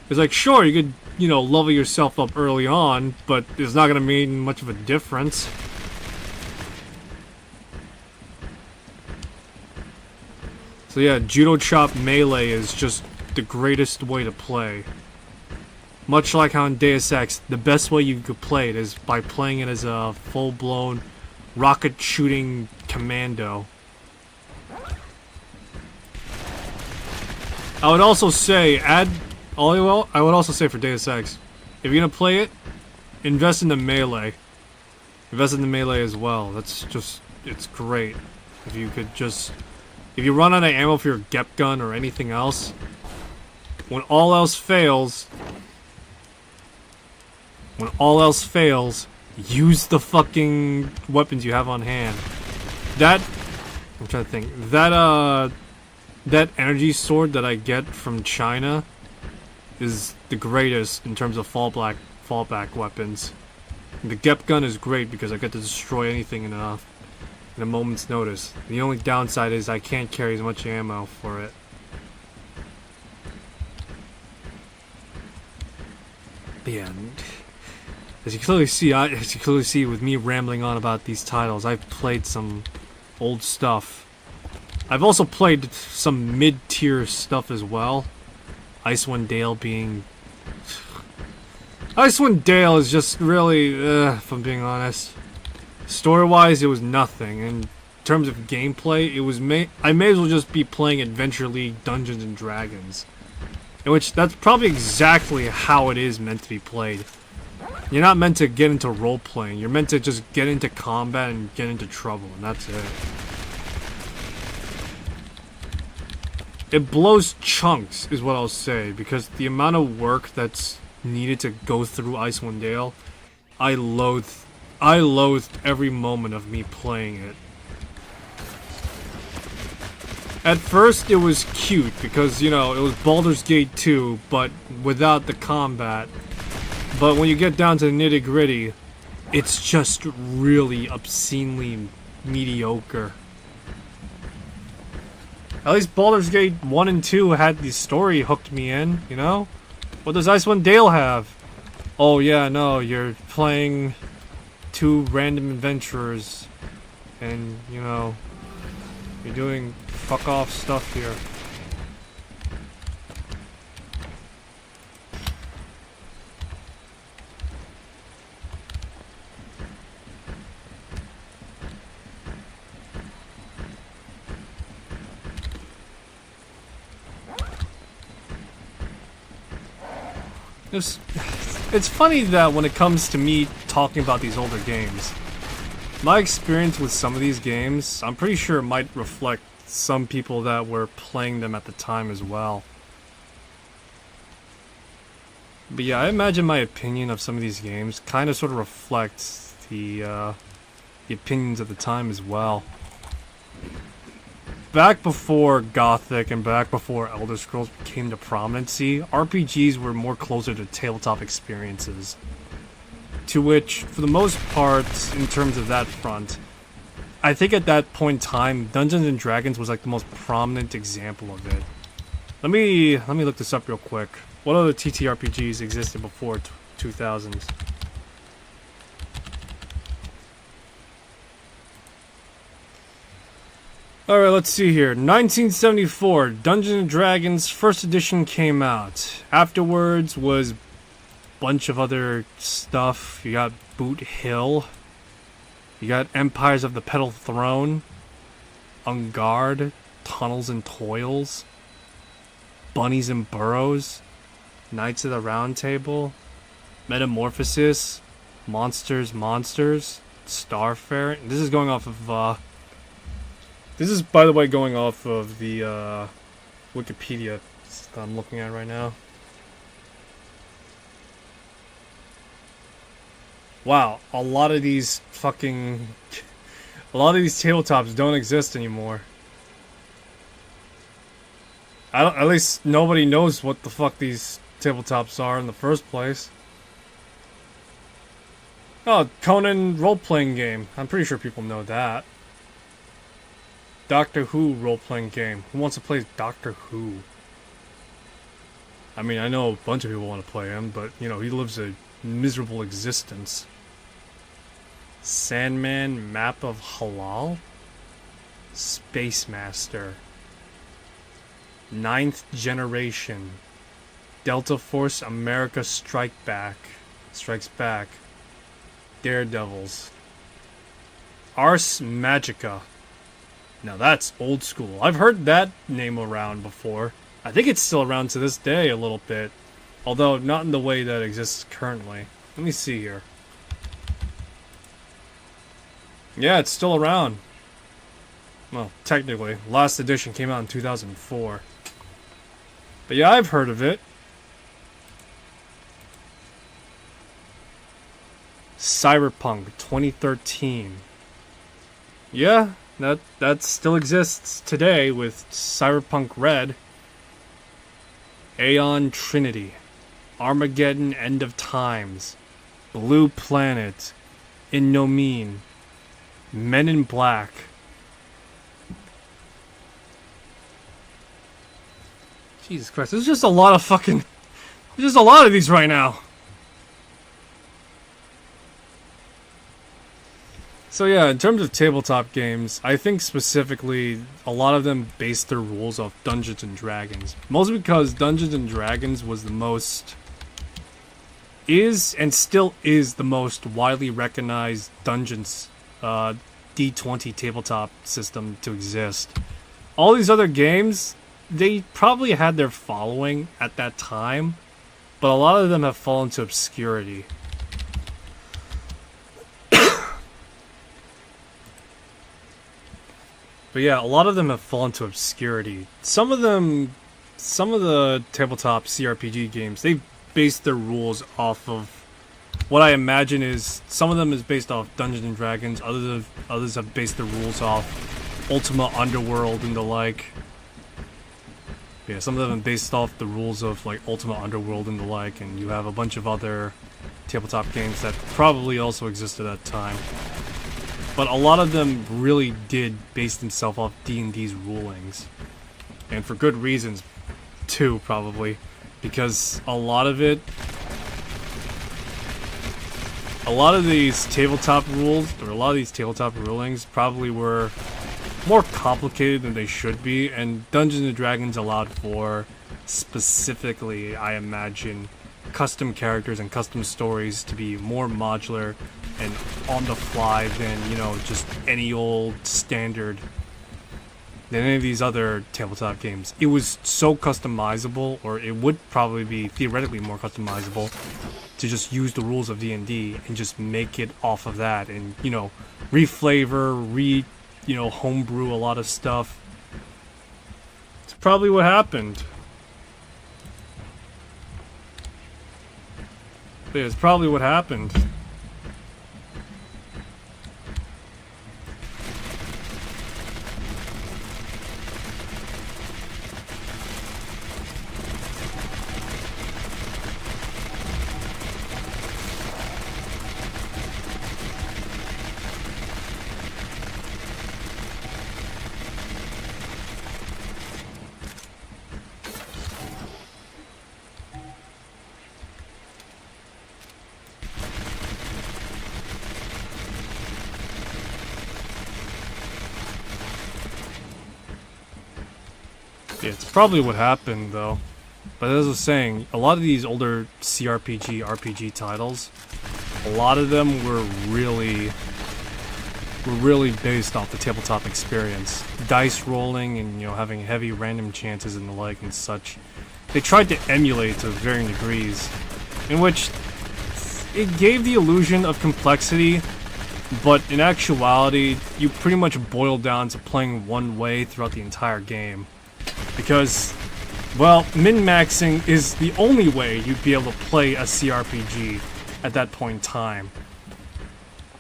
It's like, sure, you could, you know, level yourself up early on, but it's not gonna make much of a difference. So yeah, Judo Chop Melee is just the greatest way to play. Much like how in Deus Ex, the best way you could play it is by playing it as a full-blown rocket shooting commando. I would also say, I would also say for Deus Ex, if you're gonna play it, invest in the melee. Invest in the melee as well. That's just, it's great. If you could just... If you run out of ammo for your Gep gun or anything else, when all else fails, use the fucking weapons you have on hand. I'm trying to think. That energy sword that I get from China is the greatest in terms of fallback weapons. And the Gep gun is great because I get to destroy anything in a moment's notice. The only downside is I can't carry as much ammo for it. But yeah, as you clearly see with me rambling on about these titles, I've played some old stuff. I've also played some mid-tier stuff as well. Icewind Dale being... Icewind Dale is just really, if I'm being honest. Story-wise, it was nothing. In terms of gameplay, it was I may as well just be playing Adventure League Dungeons and Dragons. In which, that's probably exactly how it is meant to be played. You're not meant to get into role-playing. You're meant to just get into combat and get into trouble, and that's it. It blows chunks, is what I'll say, because the amount of work that's needed to go through Icewind Dale, I loathed every moment of me playing it. At first, it was cute, because, you know, it was Baldur's Gate 2, but without the combat. But when you get down to the nitty-gritty, it's just really obscenely mediocre. At least Baldur's Gate 1 and 2 had the story hooked me in, you know? What does Icewind Dale have? Oh yeah, no, you're playing two random adventurers, and, you know, you're doing fuck-off stuff here. It's funny that when it comes to me talking about these older games, my experience with some of these games, I'm pretty sure it might reflect some people that were playing them at the time as well. But yeah, I imagine my opinion of some of these games kind of sort of reflects the opinions of the time as well. Back before Gothic and back before Elder Scrolls came to prominency, RPGs were more closer to tabletop experiences. To which, for the most part, in terms of that front, I think at that point in time, Dungeons and Dragons was like the most prominent example of it. Let me look this up real quick. What other TTRPGs existed before 2000s? Alright, let's see here. 1974, Dungeons & Dragons First Edition came out. Afterwards was a bunch of other stuff. You got Boot Hill. You got Empires of the Petal Throne. Ungard. Tunnels and Toils. Bunnies and Burrows. Knights of the Round Table. Metamorphosis. Monsters. Starfarer. This is going off of, This is, by the way, going off of the Wikipedia that I'm looking at right now. Wow, a lot of these A lot of these tabletops don't exist anymore. At least nobody knows what the fuck these tabletops are in the first place. Oh, Conan role-playing game. I'm pretty sure people know that. Doctor Who role-playing game. Who wants to play Doctor Who? I mean, I know a bunch of people want to play him, but, you know, he lives a miserable existence. Sandman Map of Halal? Space Master. 9th Generation. Delta Force America Strikes Back. Daredevils. Ars Magica. Now that's old school. I've heard that name around before. I think it's still around to this day a little bit. Although not in the way that exists currently. Let me see here. Yeah, it's still around. Well, technically. Last edition came out in 2004. But yeah, I've heard of it. Cyberpunk 2013. Yeah, that still exists today with Cyberpunk Red. Aeon Trinity. Armageddon End of Times. Blue Planet. Innomine. Men in Black. Jesus Christ, there's just a lot of fucking... There's just a lot of these right now. So yeah, in terms of tabletop games, I think specifically a lot of them base their rules off Dungeons and Dragons. Mostly because Dungeons and Dragons was the most... is and still is the most widely recognized Dungeons D20 tabletop system to exist. All these other games, they probably had their following at that time, but a lot of them have fallen to obscurity. But yeah, a lot of them have fallen to obscurity. Some of the tabletop CRPG games, they base their rules off of what I imagine is, some of them is based off Dungeons and Dragons, others have based their rules off Ultima Underworld and the like. Yeah, some of them are based off the rules of like Ultima Underworld and the like, and you have a bunch of other tabletop games that probably also existed at that time. But a lot of them really did base themselves off D&D's rulings. And for good reasons, too, probably. Because a lot of these tabletop rules, or a lot of these tabletop rulings, probably were more complicated than they should be. And Dungeons & Dragons allowed for, specifically, I imagine, custom characters and custom stories to be more modular and on the fly than, you know, just any old standard than any of these other tabletop games. It was so customizable, or it would probably be theoretically more customizable, to just use the rules of D&D and just make it off of that and, you know, reflavor, homebrew a lot of stuff. It's probably what happened. Yeah, it's probably what happened. Yeah, it's probably what happened, though. But as I was saying, a lot of these older RPG titles, a lot of them were really based off the tabletop experience. Dice rolling and, you know, having heavy random chances and the like and such. They tried to emulate to varying degrees, in which it gave the illusion of complexity, but in actuality, you pretty much boiled down to playing one way throughout the entire game. Because, well, min-maxing is the only way you'd be able to play a CRPG at that point in time.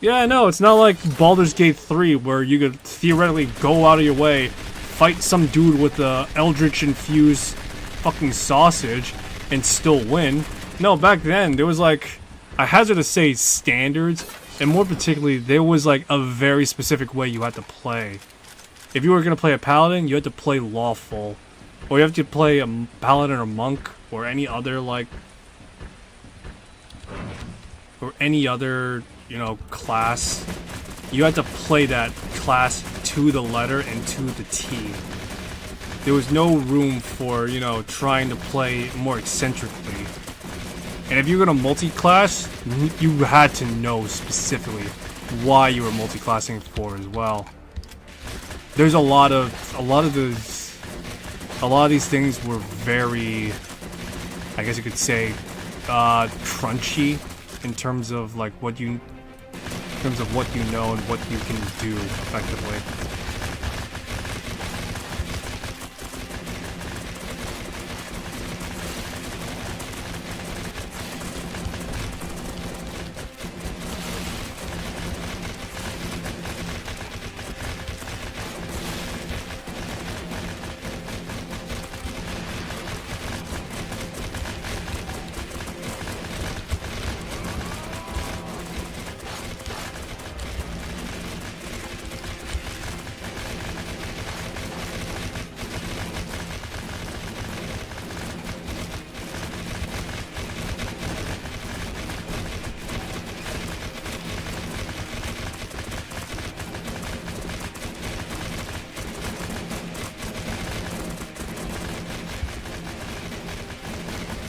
Yeah, no, it's not like Baldur's Gate 3 where you could theoretically go out of your way, fight some dude with a eldritch infused fucking sausage, and still win. No, back then there was like, I hazard to say standards, and more particularly there was like a very specific way you had to play. If you were gonna play a paladin, you had to play lawful, or you have to play a paladin or monk or any other like, or any other, you know, class. You had to play that class to the letter and to the T. There was no room for, you know, trying to play more eccentrically. And if you were gonna multi-class, you had to know specifically why you were multi-classing for as well. There's a lot of these things were very, I guess you could say, crunchy in terms of like what you know and what you can do effectively.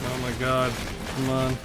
Oh my god, come on.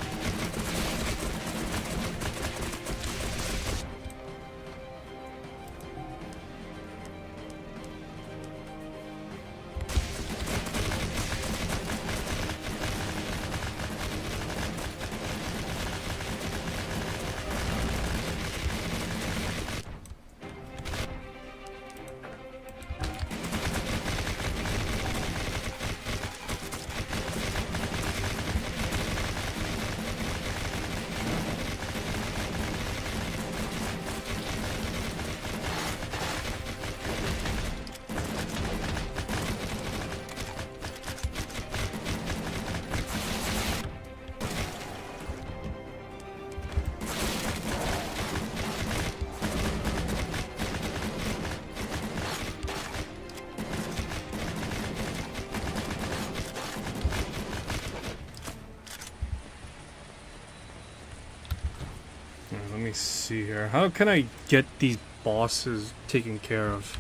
Let me see here. How can I get these bosses taken care of?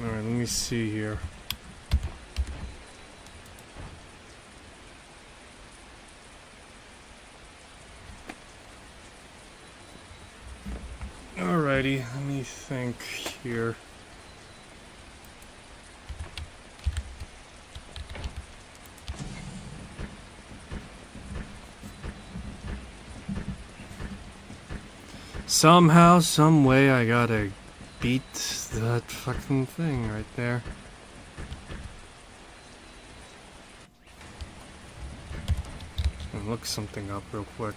Alright, let me see here. Alrighty, let me think here. Somehow, some way, I gotta beat that fucking thing right there. And look something up real quick.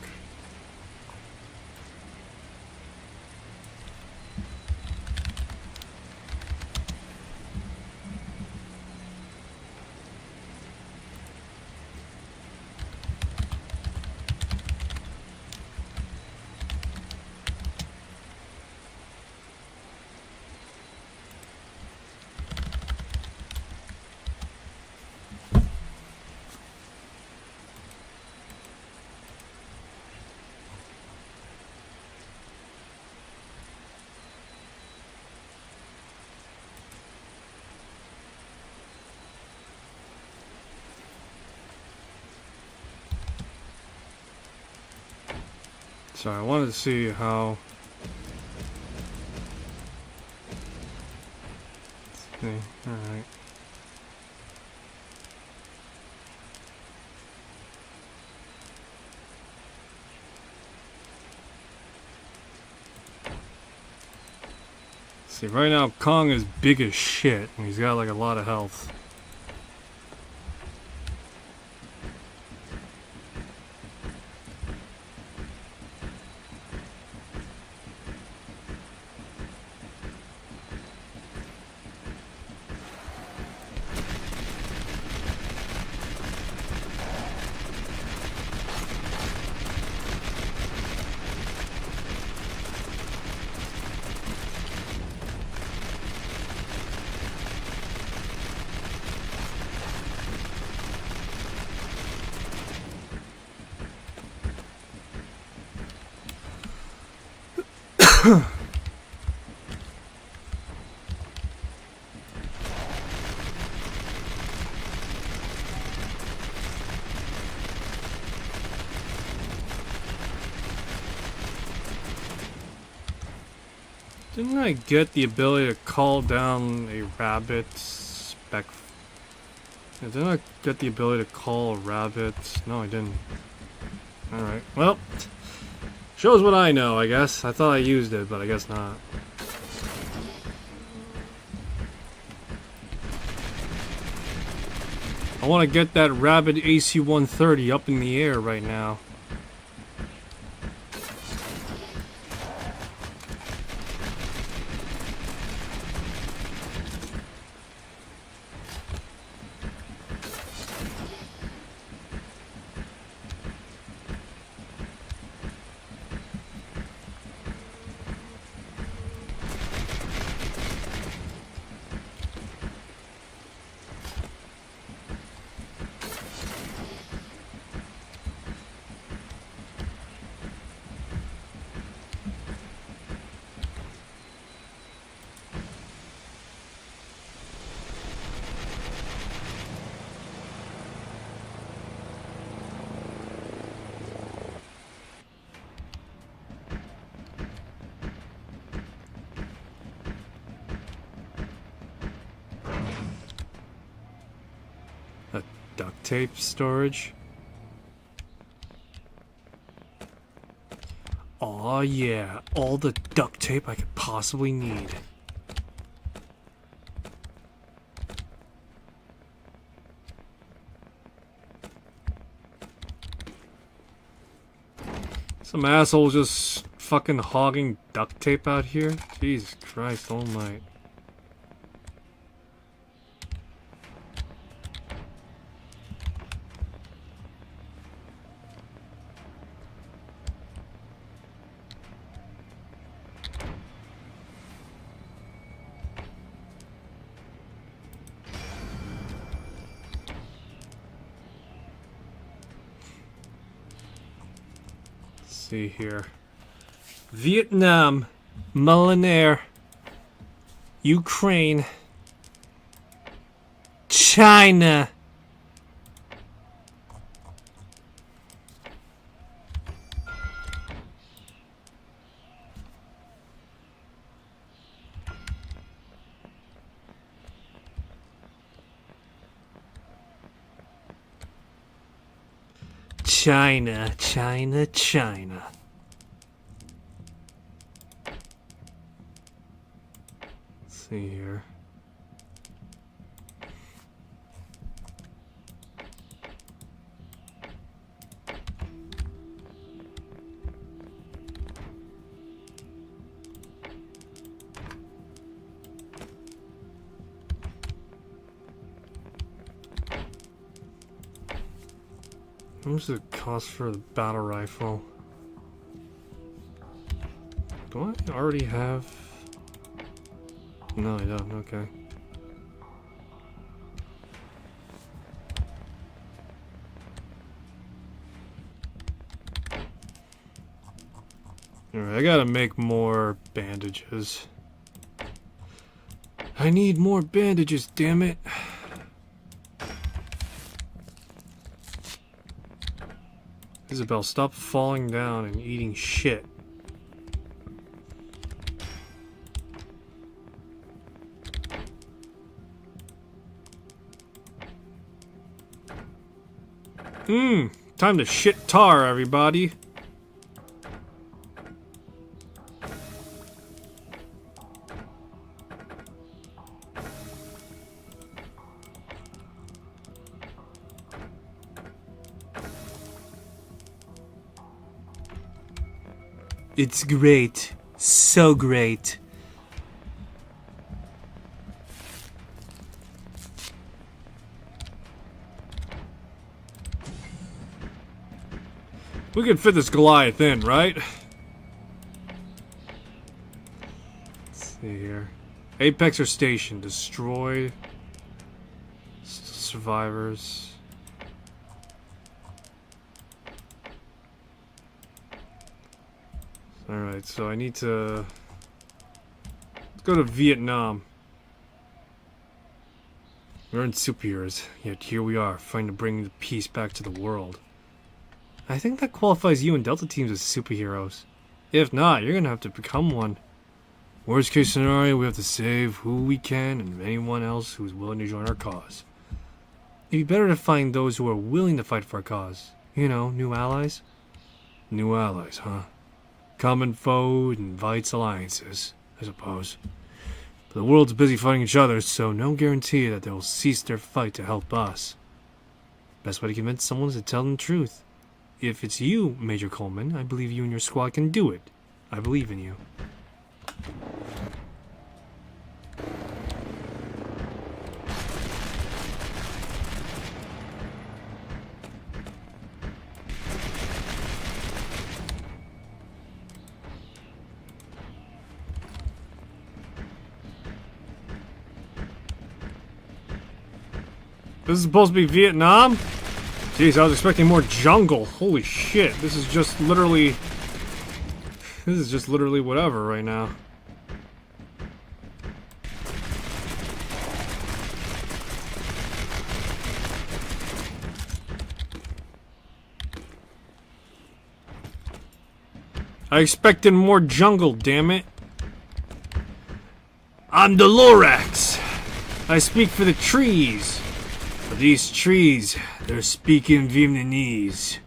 Sorry, I wanted to see how... Alright. See, right now Kong is big as shit, and he's got like a lot of health. Didn't I get the ability to call down a rabbit spec? Yeah, didn't I get the ability to call a rabbit? No, I didn't. Alright, well, shows what I know, I guess. I thought I used it, but I guess not. I want to get that rabbit AC-130 up in the air right now. Duct tape storage. Aw, yeah, all the duct tape I could possibly need. Some asshole just fucking hogging duct tape out here? Jesus Christ almighty. See here. Vietnam, Millionaire, Ukraine, China. China, China, China. Let's see here. How much does it cost for the battle rifle? Do I already have? No, I don't. Okay. Alright, I gotta make more bandages. I need more bandages, damn it. Isabel, stop falling down and eating shit. Time to shit tar, everybody. It's great. So great. We can fit this Goliath in, right? Let's see here. Apex or station. Destroy. Survivors. Alright, so I need to... Let's go to Vietnam. We aren't superheroes, yet here we are, fighting to bring the peace back to the world. I think that qualifies you and Delta teams as superheroes. If not, you're gonna have to become one. Worst case scenario, we have to save who we can and anyone else who's willing to join our cause. It'd be better to find those who are willing to fight for our cause. You know, new allies? New allies, huh? Common foe invites alliances, I suppose. But the world's busy fighting each other, so no guarantee that they will cease their fight to help us. Best way to convince someone is to tell them the truth. If it's you, Major Coleman, I believe you and your squad can do it. I believe in you. This is supposed to be Vietnam? Jeez, I was expecting more jungle. Holy shit, this is just literally... This is just literally whatever right now. I expected more jungle, damn it. I'm the Lorax. I speak for the trees. For these trees, they're speaking Vietnamese.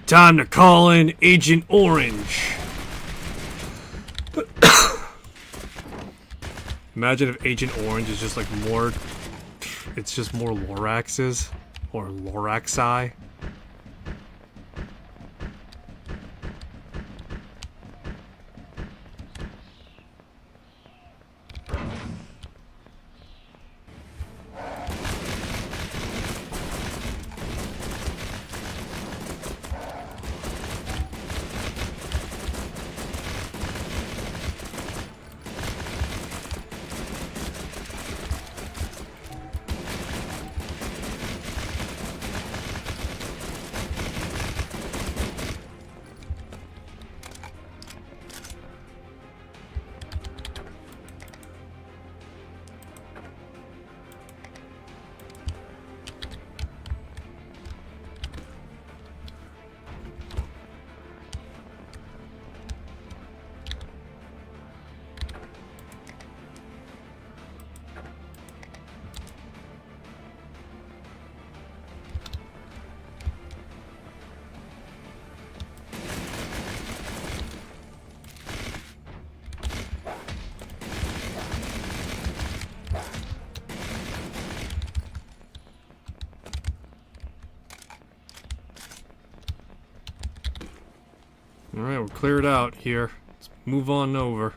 Time to call in Agent Orange. Imagine if Agent Orange is just like more... It's just more Loraxes. Or Loraxi. Alright, we're cleared out here. Let's move on over.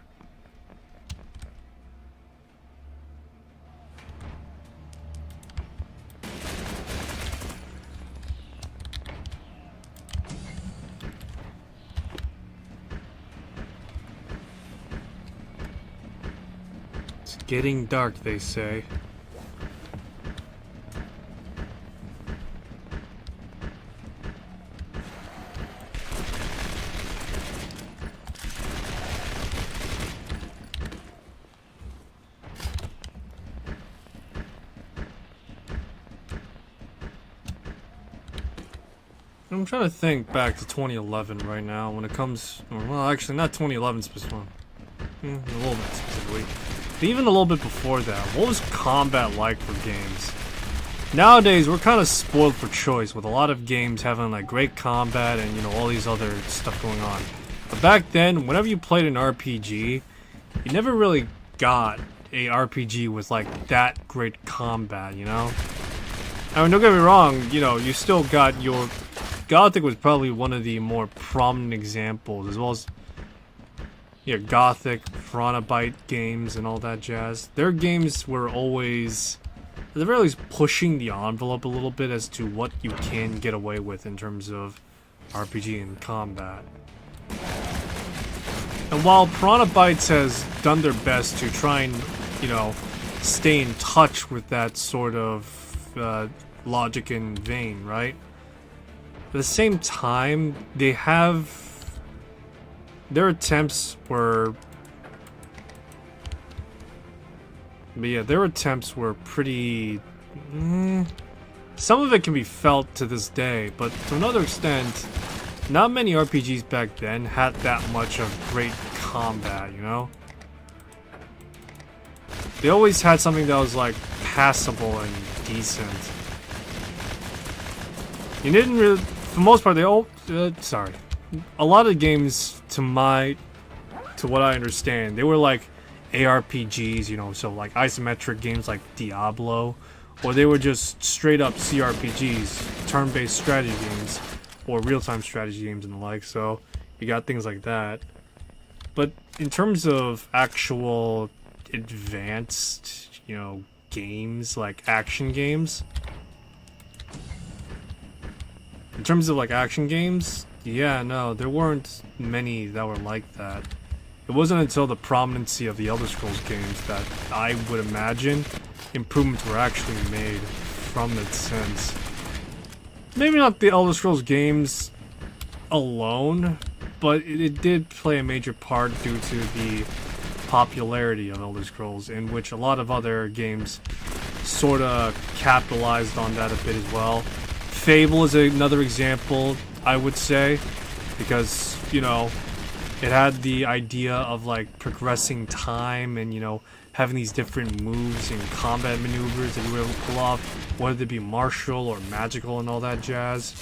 It's getting dark, they say. I'm trying to think back to 2011 right now when it comes. Well, actually, not 2011 specifically. A little bit specifically. But even a little bit before that, what was combat like for games? Nowadays, we're kind of spoiled for choice with a lot of games having like great combat and all these other stuff going on. But back then, whenever you played an RPG, you never really got a RPG with like that great combat, I mean, don't get me wrong, you still got your... Gothic was probably one of the more prominent examples, as well as Gothic, Chronobite games, and all that jazz. Their games were always, at the very least, pushing the envelope a little bit as to what you can get away with in terms of RPG and combat. And while Chronobites has done their best to try and, stay in touch with that sort of logic and vein, right? At the same time, they have... Their attempts were... But yeah, their attempts were pretty... Some of it can be felt to this day, but to another extent, not many RPGs back then had that much of great combat, They always had something that was, like, passable and decent. You didn't really... For the most part, they all... sorry. A lot of games, to what I understand, they were like ARPGs, so like isometric games like Diablo, or they were just straight up CRPGs, turn-based strategy games, or real-time strategy games and the like, so you got things like that. But in terms of actual advanced, games, like action games, in terms of like action games, yeah, no, there weren't many that were like that. It wasn't until the prominency of the Elder Scrolls games that I would imagine improvements were actually made from that sense. Maybe not the Elder Scrolls games alone, but it did play a major part due to the popularity of Elder Scrolls, in which a lot of other games sorta capitalized on that a bit as well. Fable is another example, I would say, because, it had the idea of, like, progressing time and, having these different moves and combat maneuvers that you were able to pull off, whether they be martial or magical and all that jazz.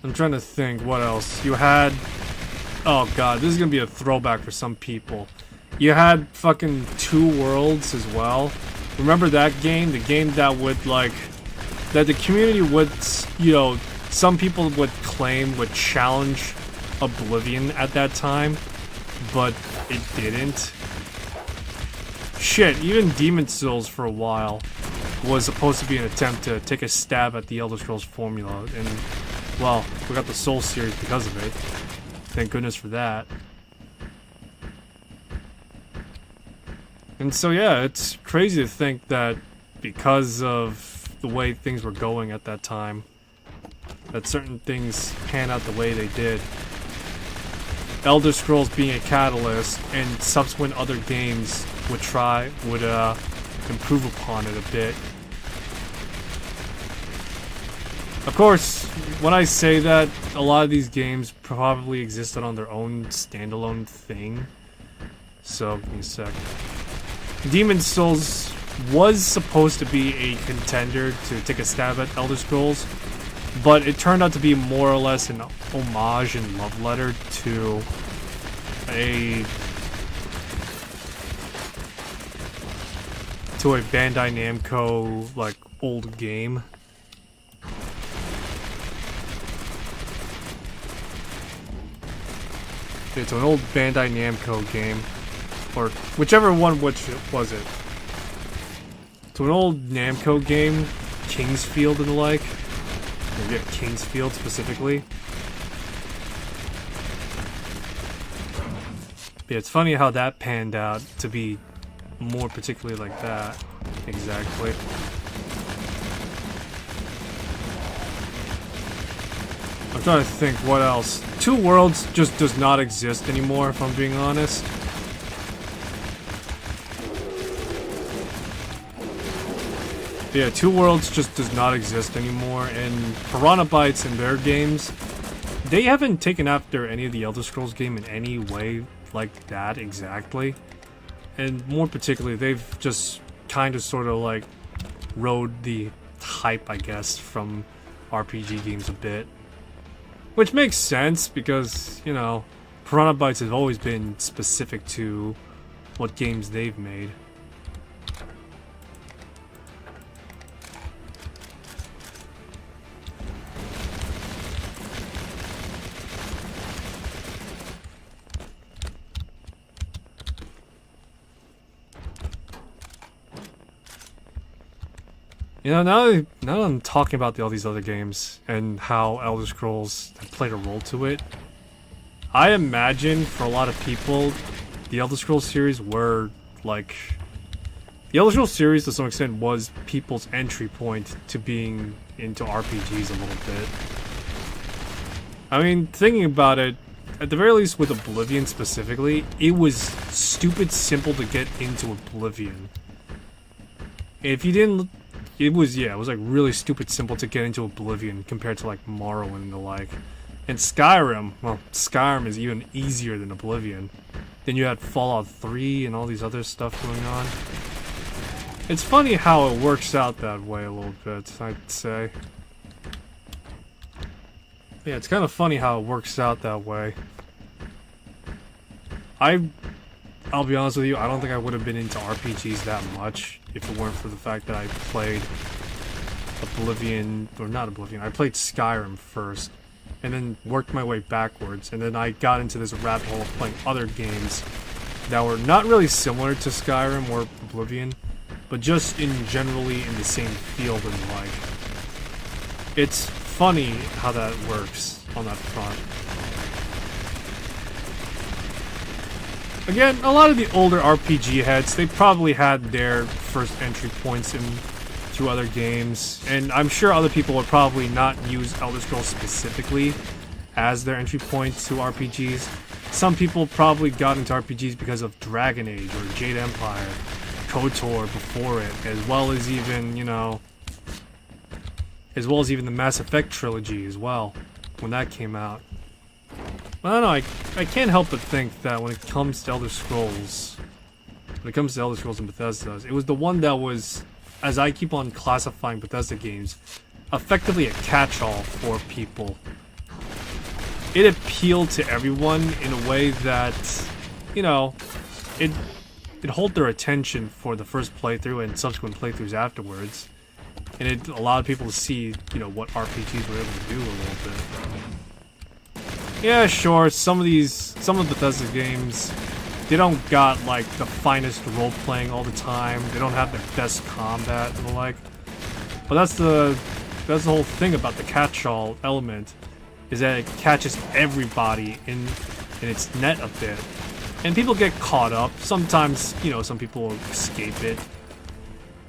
I'm trying to think, what else? You had... Oh god, this is gonna be a throwback for some people. You had fucking Two Worlds as well. Remember that game? The game that would, like... That the community would, some people would claim would challenge Oblivion at that time, but it didn't. Shit, even Demon's Souls for a while was supposed to be an attempt to take a stab at the Elder Scrolls formula, and, well, we got the Soul series because of it. Thank goodness for that. And so yeah, it's crazy to think that because of the way things were going at that time, that certain things pan out the way they did. Elder Scrolls being a catalyst, and subsequent other games would improve upon it a bit. Of course, when I say that, a lot of these games probably existed on their own standalone thing. So, give me a sec. Demon's Souls was supposed to be a contender to take a stab at Elder Scrolls, but it turned out to be more or less an homage and love letter to a Bandai Namco, like, old game. It's an old Bandai Namco game, or whichever one which was it. To an old Namco game, Kingsfield and the like. Or yeah, Kingsfield specifically. But yeah, it's funny how that panned out to be more particularly like that. Exactly. I'm trying to think what else. Two Worlds just does not exist anymore, if I'm being honest. Yeah, Two Worlds just does not exist anymore, and Piranha Bytes and their games, they haven't taken after any of the Elder Scrolls game in any way like that exactly. And more particularly, they've just kind of sort of like rode the hype, I guess, from RPG games a bit. Which makes sense because, you know, Piranha Bytes have always been specific to what games they've made. You know, now that I'm talking about all these other games and how Elder Scrolls have played a role to it, I imagine for a lot of people, the Elder Scrolls series were like... The Elder Scrolls series, to some extent, was people's entry point to being into RPGs a little bit. I mean, thinking about it, at the very least with Oblivion specifically, it was stupid simple to get into Oblivion. If you didn't... It was like really stupid simple to get into Oblivion compared to like Morrowind and the like. And Skyrim, well, Skyrim is even easier than Oblivion. Then you had Fallout 3 and all these other stuff going on. It's funny how it works out that way a little bit, I'd say. Yeah, it's kind of funny how it works out that way. I'll be honest with you, I don't think I would have been into RPGs that much if it weren't for the fact that I played Oblivion, or not Oblivion, I played Skyrim first, and then worked my way backwards, and then I got into this rabbit hole of playing other games that were not really similar to Skyrim or Oblivion, but just generally in the same field and like. It's funny how that works on that front. Again, a lot of the older RPG heads, they probably had their first entry points through other games, and I'm sure other people would probably not use Elder Scrolls specifically as their entry point to RPGs. Some people probably got into RPGs because of Dragon Age or Jade Empire, KOTOR before it, as well as even, you know, the Mass Effect trilogy as well, when that came out. I don't know, I can't help but think that when it comes to Elder Scrolls and Bethesda's, it was the one that was, as I keep on classifying Bethesda games, effectively a catch-all for people. It appealed to everyone in a way that, you know, it held their attention for the first playthrough and subsequent playthroughs afterwards. And it allowed people to see, you know, what RPGs were able to do a little bit. Yeah, sure, some of Bethesda's games, they don't got, like, the finest role-playing all the time. They don't have the best combat and the like. But that's the whole thing about the catch-all element, is that it catches everybody in its net a bit. And people get caught up. Sometimes, you know, some people escape it.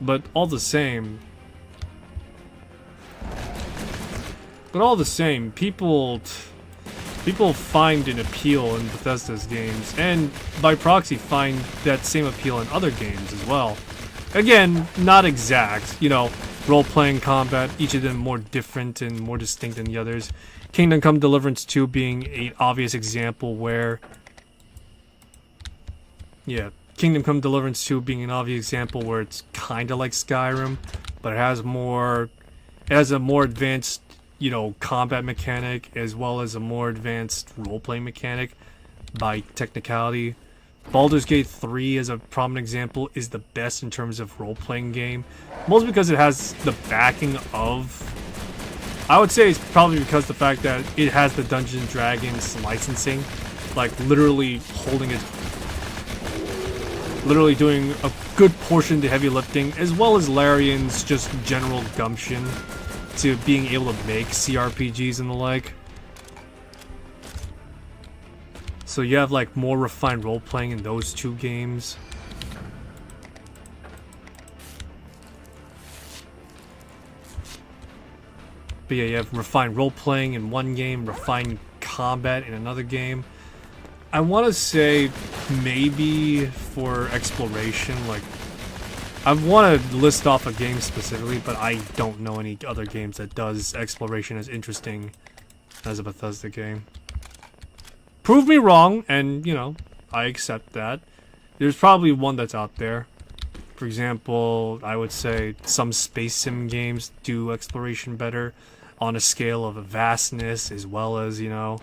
But all the same, people find an appeal in Bethesda's games, and by proxy find that same appeal in other games as well. Again, not exact, you know, role-playing combat, each of them more different and more distinct than the others. Kingdom Come Deliverance 2 being an obvious example where... Yeah, Kingdom Come Deliverance 2 being an obvious example where it's kinda like Skyrim, but it has a more advanced, you know, combat mechanic, as well as a more advanced role-playing mechanic by technicality. Baldur's Gate 3, as a prominent example, is the best in terms of role-playing game. Mostly because it has the backing of... I would say it's probably because the fact that it has the Dungeons & Dragons licensing. Like, literally doing a good portion of the heavy lifting, as well as Larian's just general gumption to being able to make CRPGs and the like. So you have like more refined role-playing in those two games. But yeah, you have refined role-playing in one game, refined combat in another game. I want to say maybe for exploration, like, I want to list off a game specifically, but I don't know any other games that does exploration as interesting as a Bethesda game. Prove me wrong, and, you know, I accept that. There's probably one that's out there. For example, I would say some space sim games do exploration better on a scale of vastness, as well as, you know,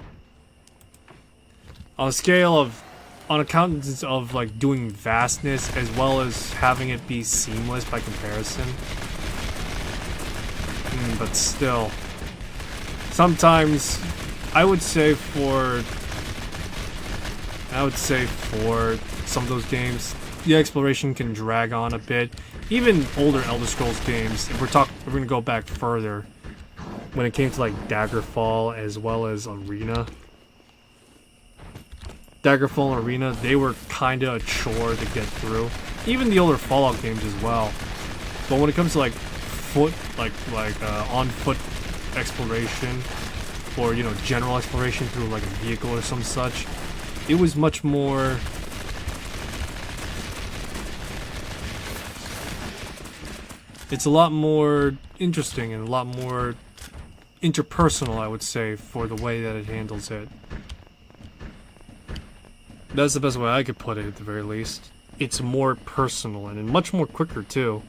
on account of like doing vastness as well as having it be seamless by comparison. But still, sometimes I would say for some of those games, the exploration can drag on a bit. Even older Elder Scrolls games, if we're gonna go back further, when it came to like Daggerfall as well as Arena. Daggerfall and Arena, they were kinda a chore to get through. Even the older Fallout games as well. But when it comes to like on foot exploration, or, you know, general exploration through like a vehicle or some such, it was much more. It's a lot more interesting and a lot more interpersonal, I would say, for the way that it handles it. That's the best way I could put it, at the very least. It's more personal and much more quicker, too,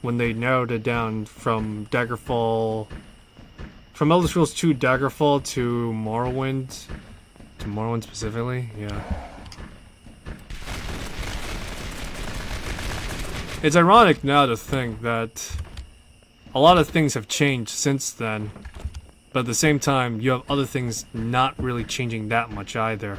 when they narrowed it down from Daggerfall... From Elder Scrolls 2 Daggerfall to Morrowind... To Morrowind specifically? Yeah. It's ironic now to think that a lot of things have changed since then, but at the same time, you have other things not really changing that much either.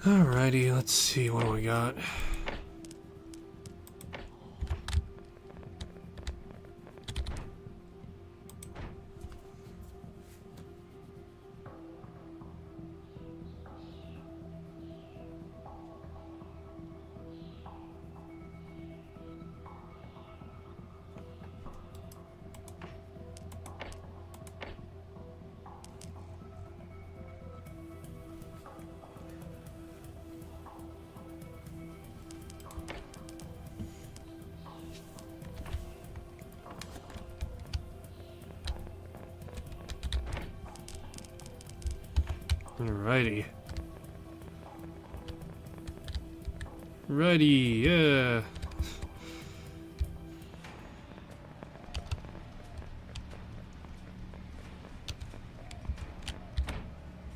Alrighty, let's see, what do we got? Alrighty. Ready, yeah.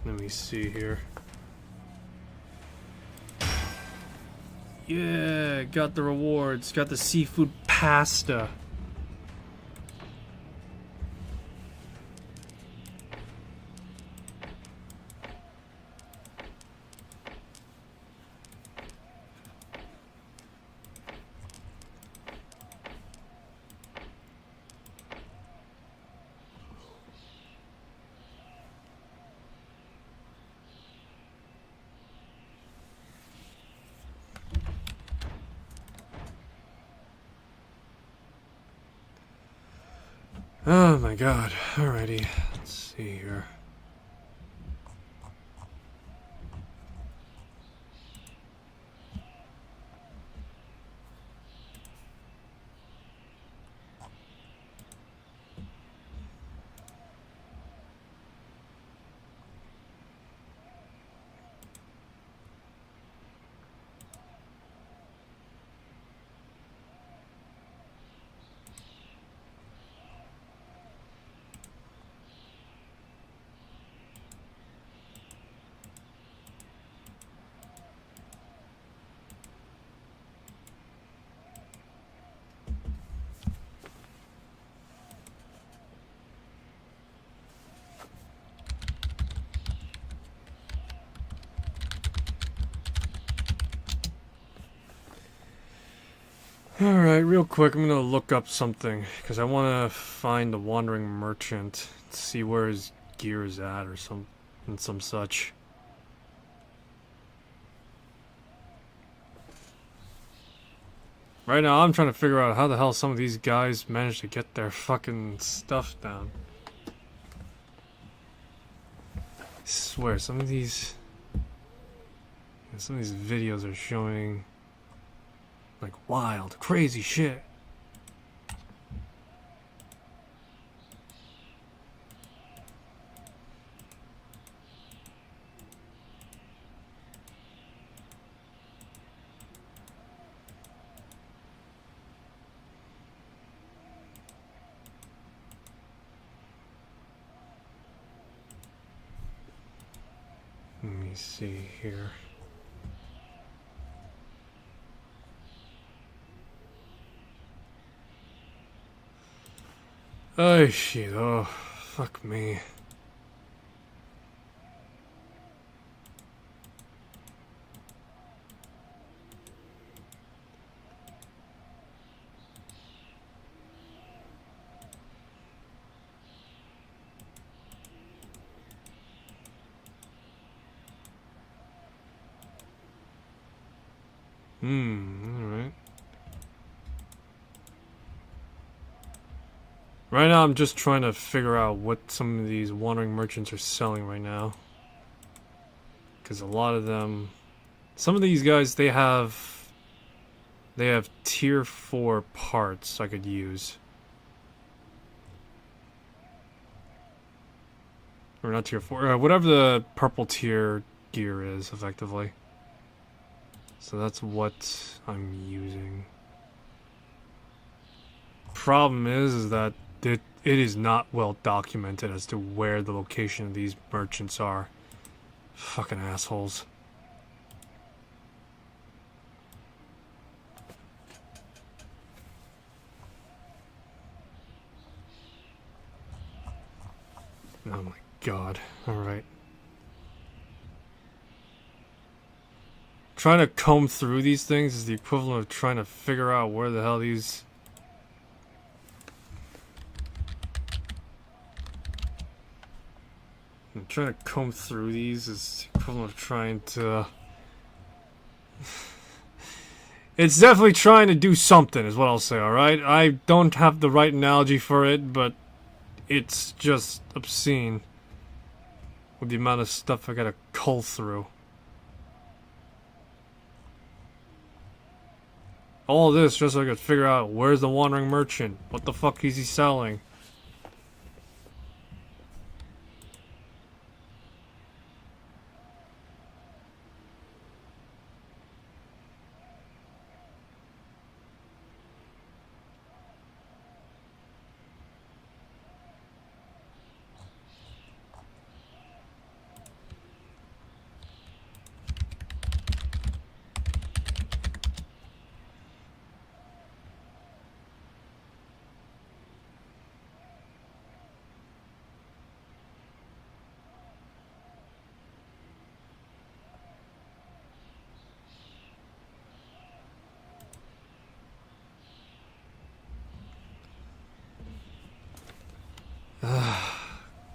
Let me see here. Yeah, got the rewards. Got the seafood pasta. Oh my god. Alrighty. Let's see here. Alright, real quick, I'm gonna look up something, because I want to find the Wandering Merchant, see where his gear is at, or some such. Right now, I'm trying to figure out how the hell some of these guys managed to get their fucking stuff down. I swear, some of these videos are showing like wild, crazy shit. Let me see here. Oh shit, oh fuck me. Alright. Right now I'm just trying to figure out what some of these wandering merchants are selling right now. Because a lot of them... Some of these guys, they have tier 4 parts I could use. Or not tier 4, whatever the purple tier gear is, effectively. So that's what I'm using. Problem is that it is not well documented as to where the location of these merchants are. Fucking assholes. Oh my god. Alright. Trying to comb through these things is the equivalent of trying to figure out where the hell these... I'm trying to comb through these is the equivalent of trying to... It's definitely trying to do something, is what I'll say, alright? I don't have the right analogy for it, but it's just obscene with the amount of stuff I gotta cull through. All this just so I could figure out where's the wandering merchant. What the fuck is he selling?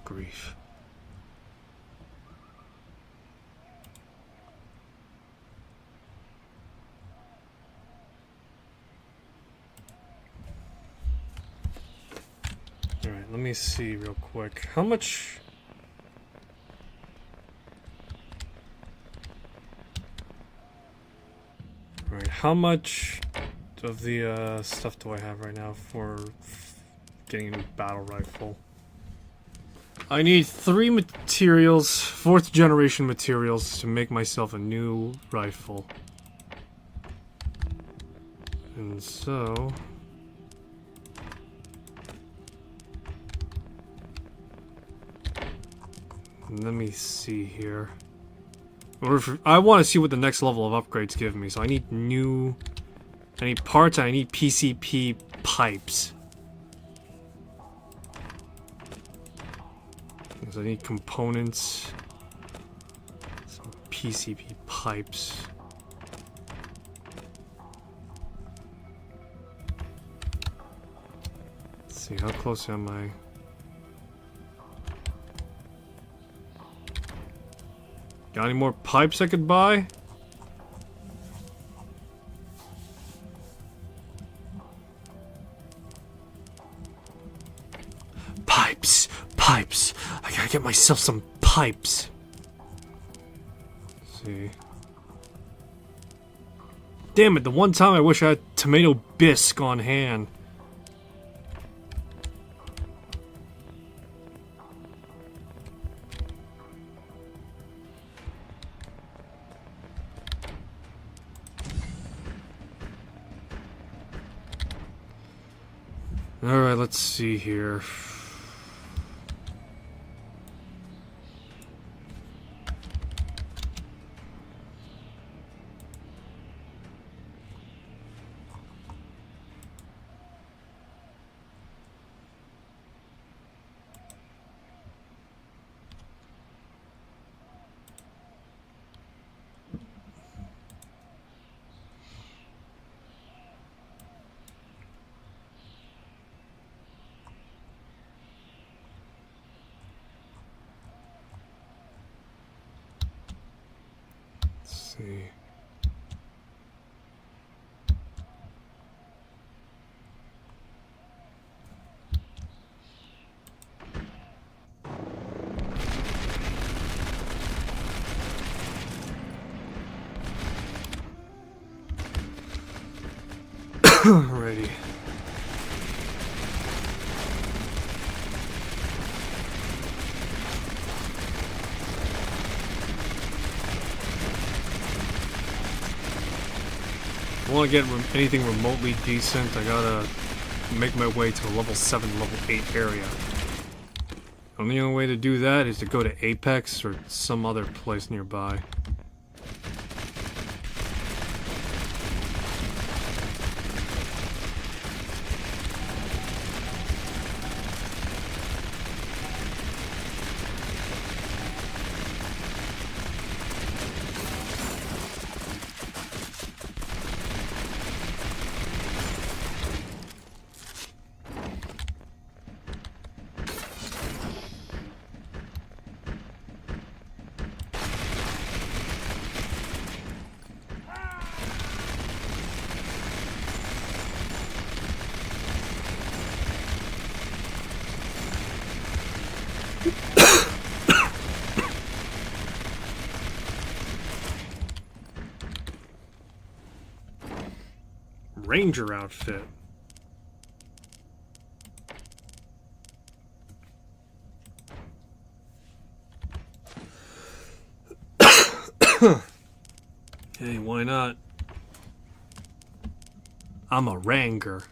Grief. Alright, let me see real quick. How much... Alright, how much of the stuff do I have right now for getting a new battle rifle? I need 3 materials, 4th generation materials, to make myself a new rifle. And so... let me see here. I want to see what the next level of upgrades give me, so I need I need parts, and I need PCP pipes. So I need components, some PCP pipes. see, how close am I? Got any more pipes I could buy? Pipes! Pipes! I gotta get myself some pipes. Let's see. Damn it, the one time I wish I had tomato bisque on hand. Alright, let's see here. See. Alrighty. If I want to get anything remotely decent, I gotta make my way to the level 7, level 8 area. The only way to do that is to go to Apex or some other place nearby. Ranger outfit. Hey, why not? I'm a Ranger.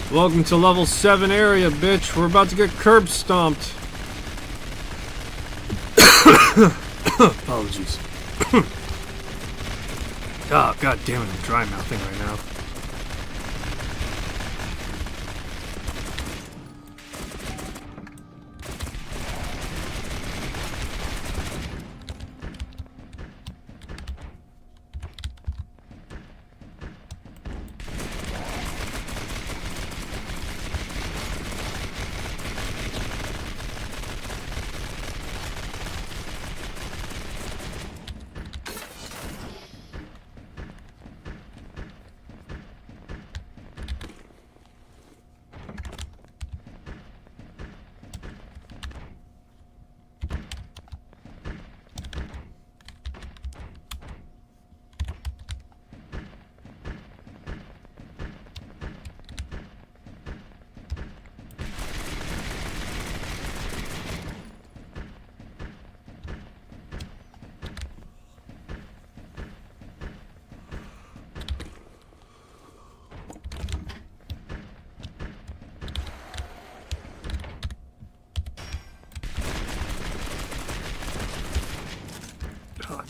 Welcome to level 7 area, bitch. We're about to get curb stomped. Apologies. Oh, god damn it, I'm dry mouthing right now.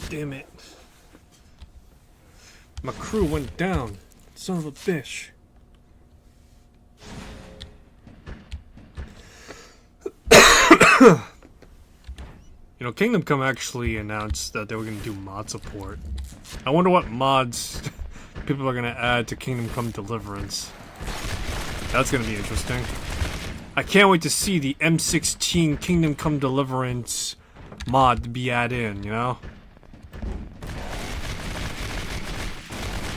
Damn it. My crew went down. Son of a bitch. You know, Kingdom Come actually announced that they were going to do mod support. I wonder what mods people are going to add to Kingdom Come Deliverance. That's going to be interesting. I can't wait to see the M16 Kingdom Come Deliverance mod be added in, you know?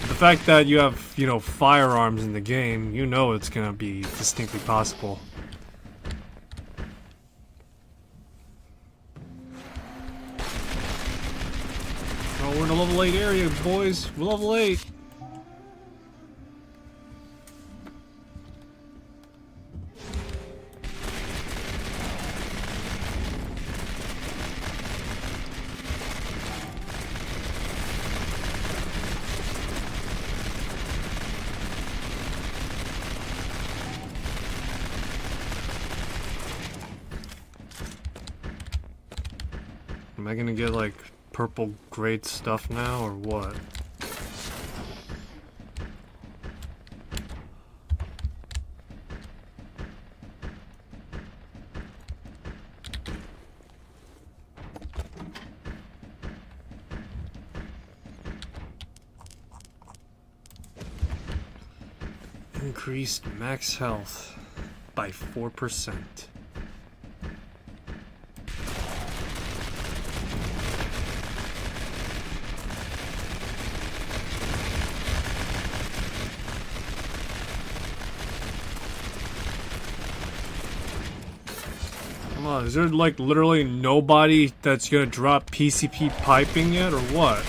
The fact that you have, you know, firearms in the game, you know it's going to be distinctly possible. Oh, we're in a level 8 area, boys. We're level 8. Am I gonna get, like, purple grade stuff now, or what? Increased max health by 4%. Come on, is there like literally nobody that's gonna drop PCP piping yet, or what?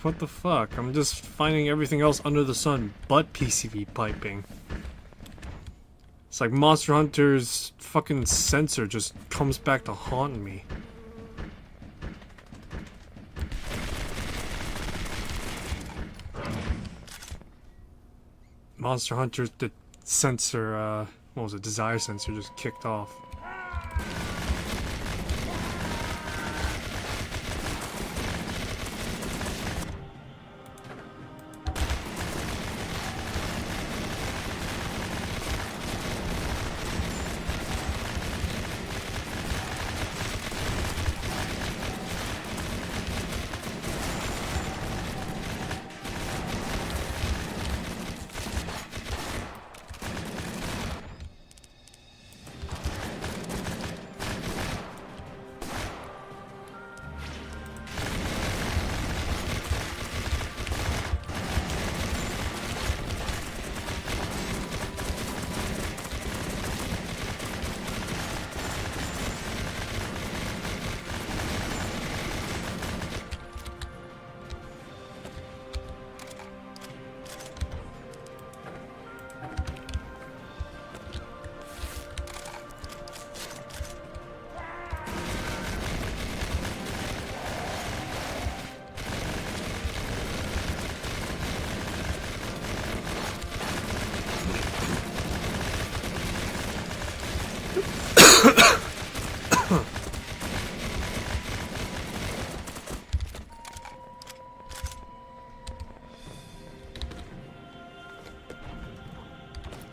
What the fuck? I'm just finding everything else under the sun but PCP piping. It's like Monster Hunter's fucking sensor just comes back to haunt me. Monster Hunter's the sensor, what was it? Desire sensor just kicked off.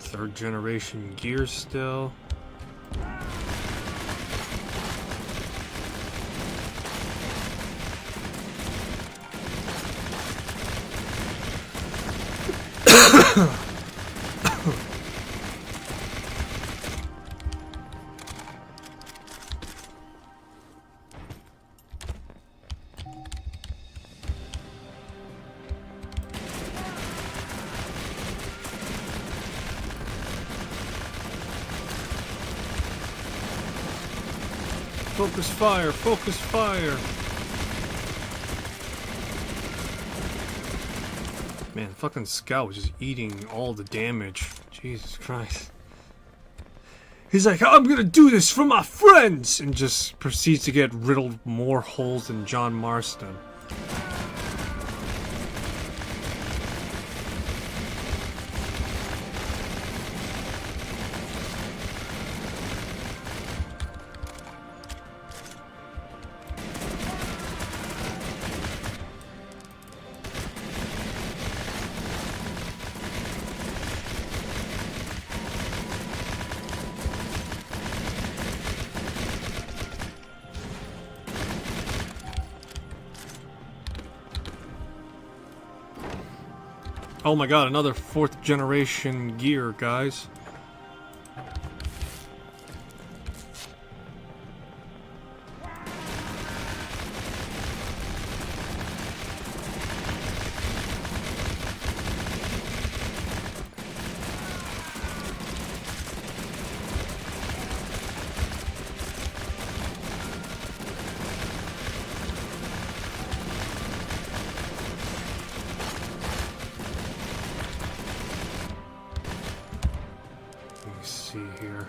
Third generation gear still. Focus fire, focus fire. Man, fucking Scout was just eating all the damage. Jesus Christ. He's like, I'm gonna do this for my friends! And just proceeds to get riddled more holes than John Marston. Oh my god, another 4th generation gear, guys. See here.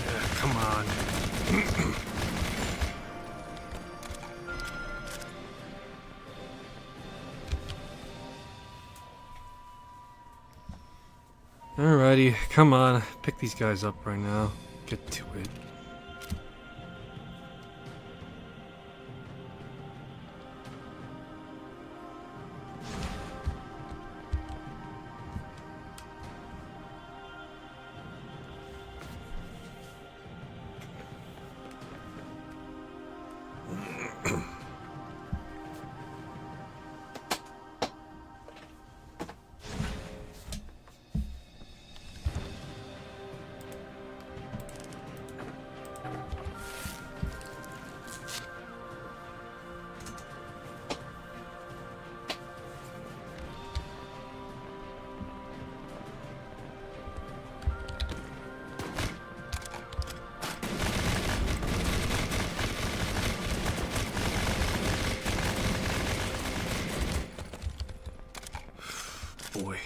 Yeah, come on. Alrighty, come on. Pick these guys up right now. Get to it. Boy.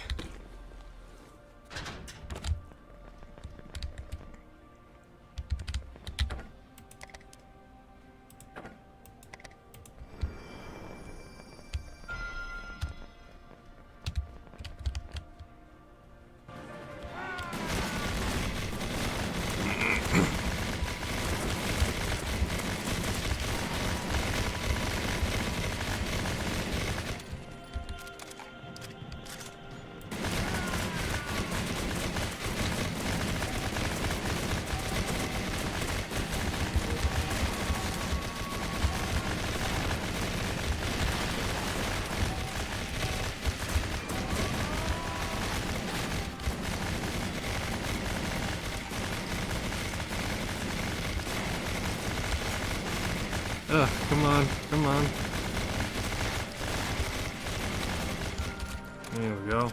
Come on, come on. There we go.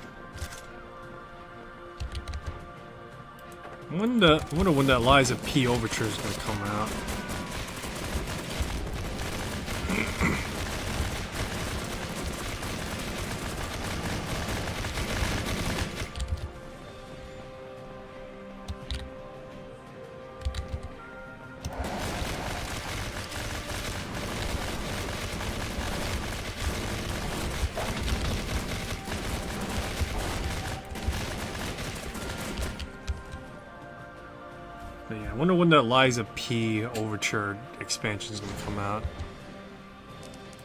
I wonder when that Liza P overture is gonna come out. But yeah, I wonder when that Liza P Overture expansion is gonna come out.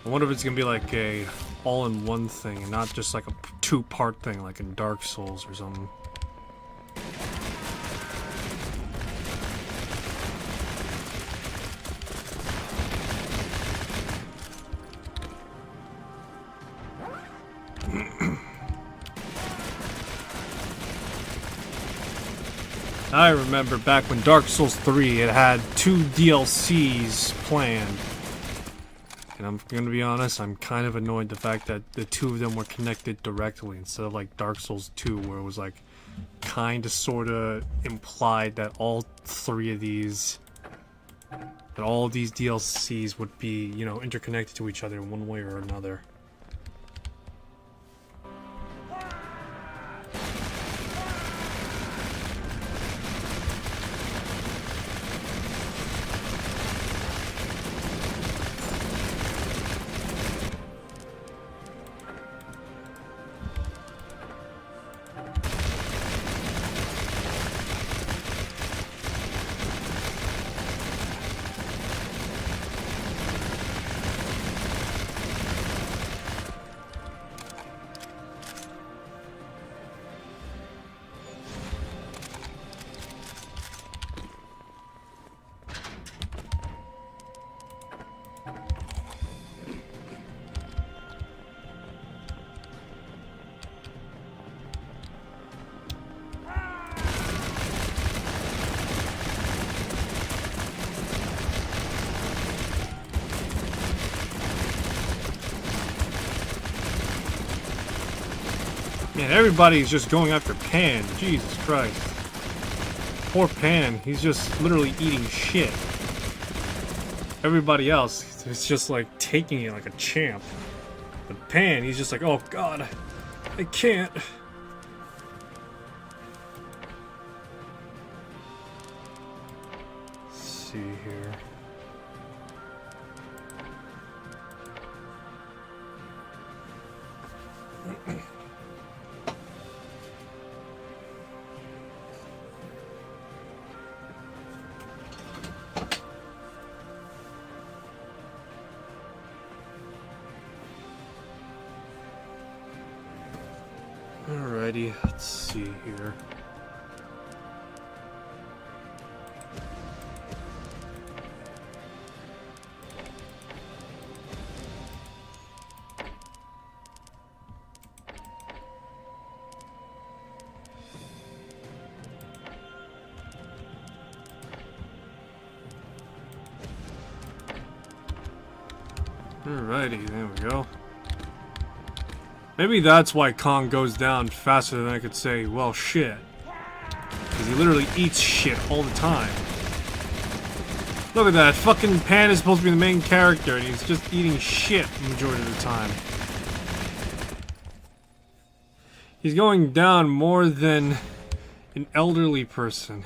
I wonder if it's gonna be like a all-in-one thing and not just like a two-part thing like in Dark Souls or something. I remember back when Dark Souls 3, it had 2 DLCs planned. And I'm gonna be honest, I'm kind of annoyed the fact that the 2 of them were connected directly instead of like Dark Souls 2 where it was like kinda sorta implied that all 3 of these, that all of these DLCs would be, you know, interconnected to each other in one way or another. Man, everybody's just going after Pan. Jesus Christ. Poor Pan, he's just literally eating shit. Everybody else is just like taking it like a champ. But Pan, he's just like, oh god, I can't. Let's see here. Alrighty, let's see here. Alrighty, there we go. Maybe that's why Kong goes down faster than I could say, well, shit. Because he literally eats shit all the time. Look at that, fucking Pan is supposed to be the main character, and he's just eating shit the majority of the time. He's going down more than an elderly person.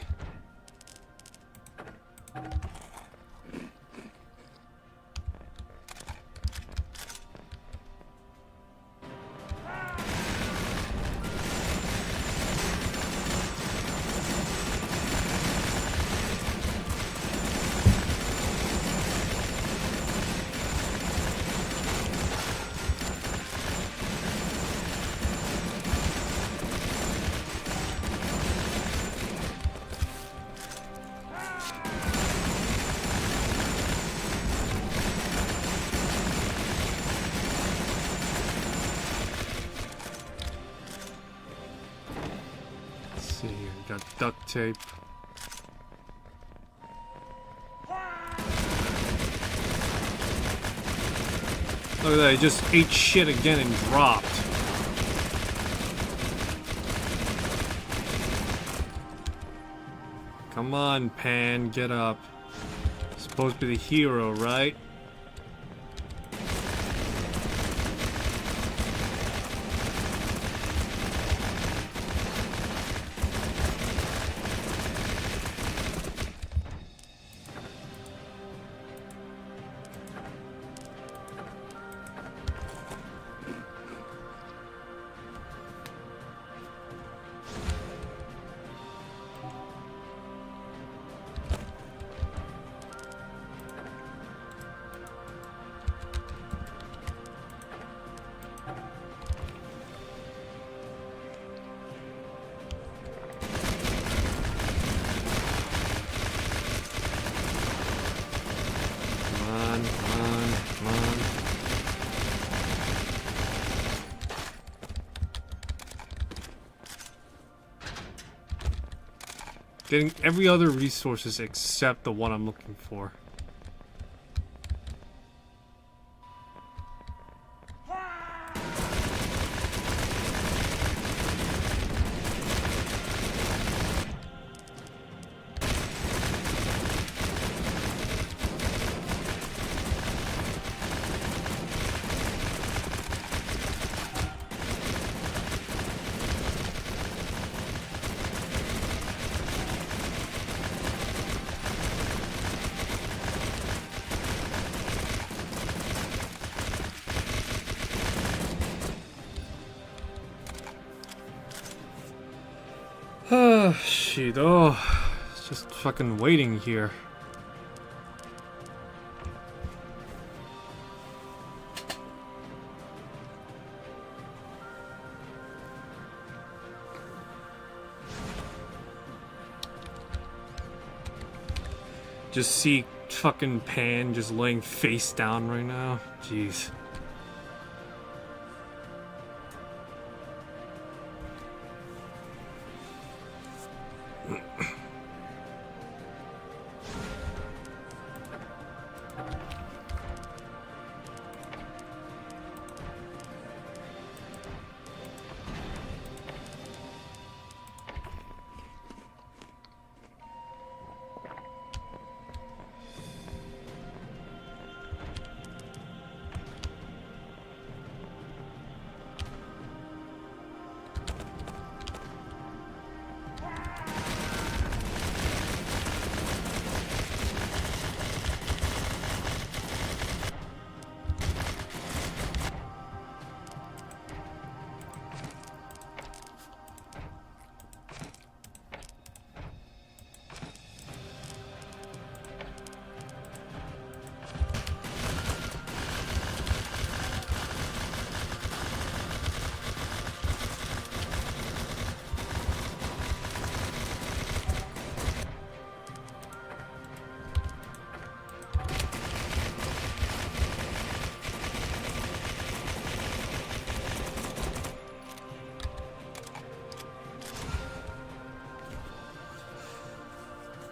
Got duct tape. Look at that, he just ate shit again and dropped. Come on, Pan, get up. Supposed to be the hero, right? Getting every other resources except the one I'm looking for. Shit, oh, it's just fucking waiting here. Just see fucking Pan just laying face down right now. Jeez.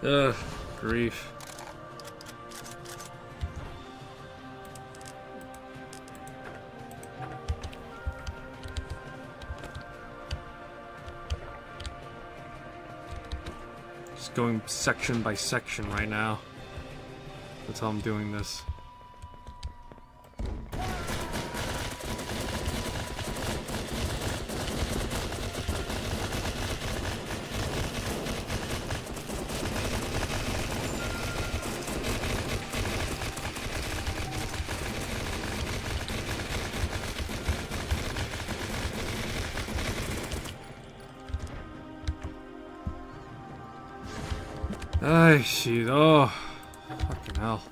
Ugh, grief. Just going section by section right now. That's how I'm doing this. Ay, shit. Oh, fucking hell.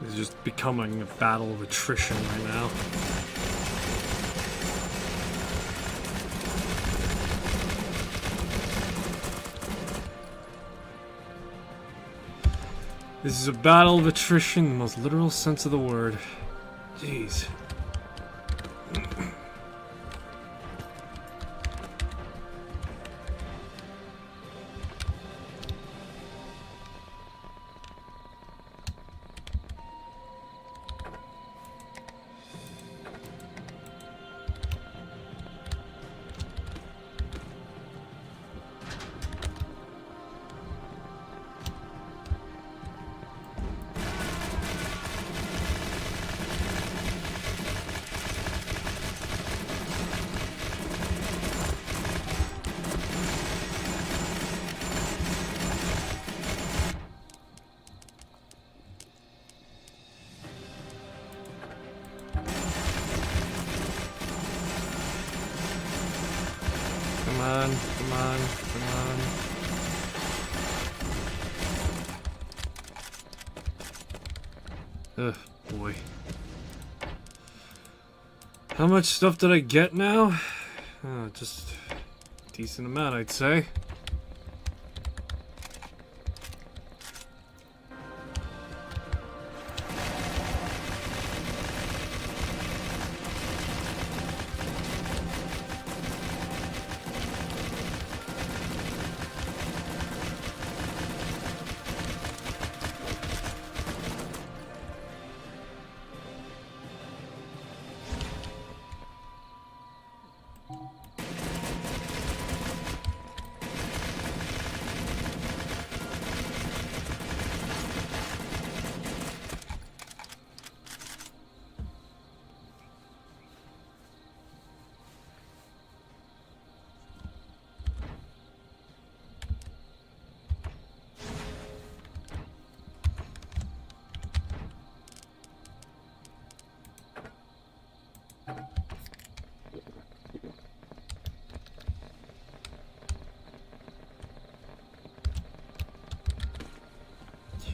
It's just becoming a battle of attrition right now. This is a battle of attrition in the most literal sense of the word. Jeez. Come on, come on, come on. Ugh, boy. How much stuff did I get now? Just a decent amount, I'd say.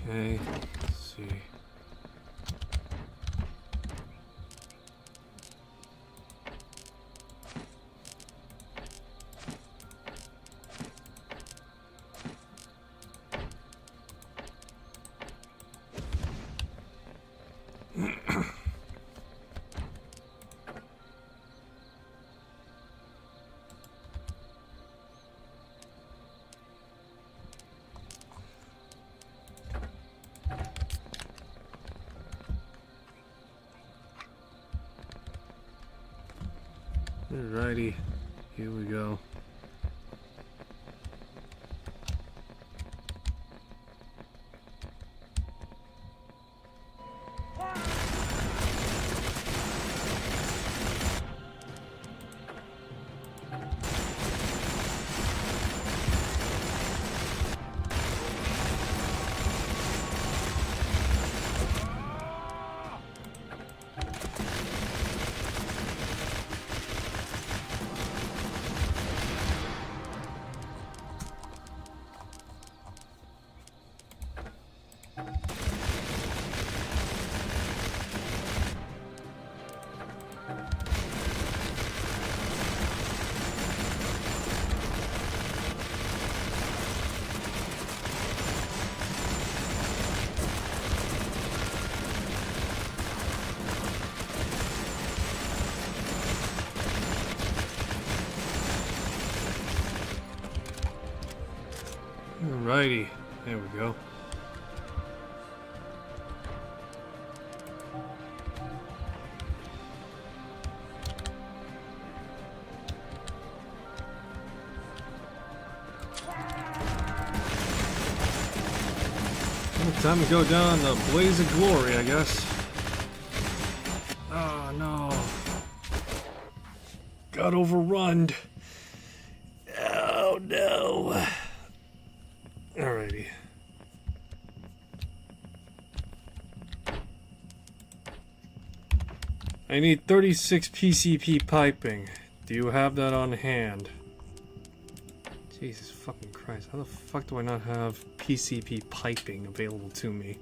Okay, let's see. Alrighty, here we go. Alrighty, there we go. Well, time to go down the blaze of glory, I guess. Oh no. Got overrun. Oh no. Alrighty. I need 36 PCP piping. Do you have that on hand? Jesus fucking Christ. How the fuck do I not have PCP piping available to me?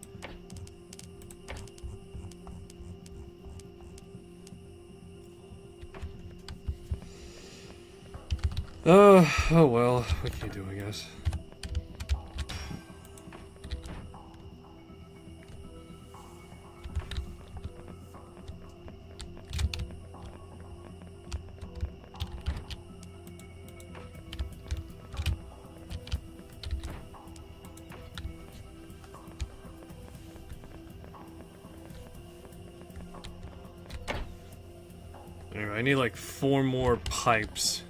Oh well. What can you do, I guess? Anyway, I need like 4 more pipes.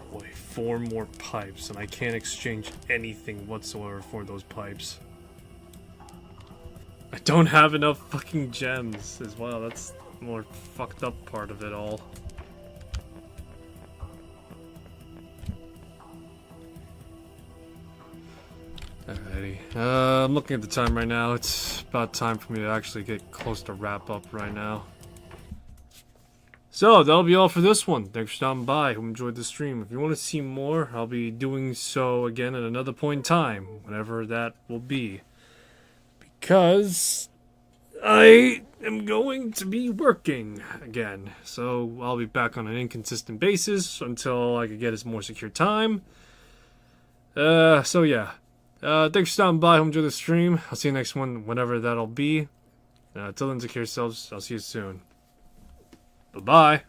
Boy, 4 more pipes, and I can't exchange anything whatsoever for those pipes. I don't have enough fucking gems as well. That's the more fucked up part of it all. Alrighty. I'm looking at the time right now. It's about time for me to actually get close to wrap up right now. So, that'll be all for this one. Thanks for stopping by. Hope you enjoyed the stream. If you want to see more, I'll be doing so again at another point in time. Whenever that will be. Because I am going to be working again. So, I'll be back on an inconsistent basis until I can get a more secure time. So yeah. Thanks for stopping by. Hope you enjoyed the stream. I'll see you next one, whenever that'll be. Till then, take care of yourselves. I'll see you soon. Bye-bye.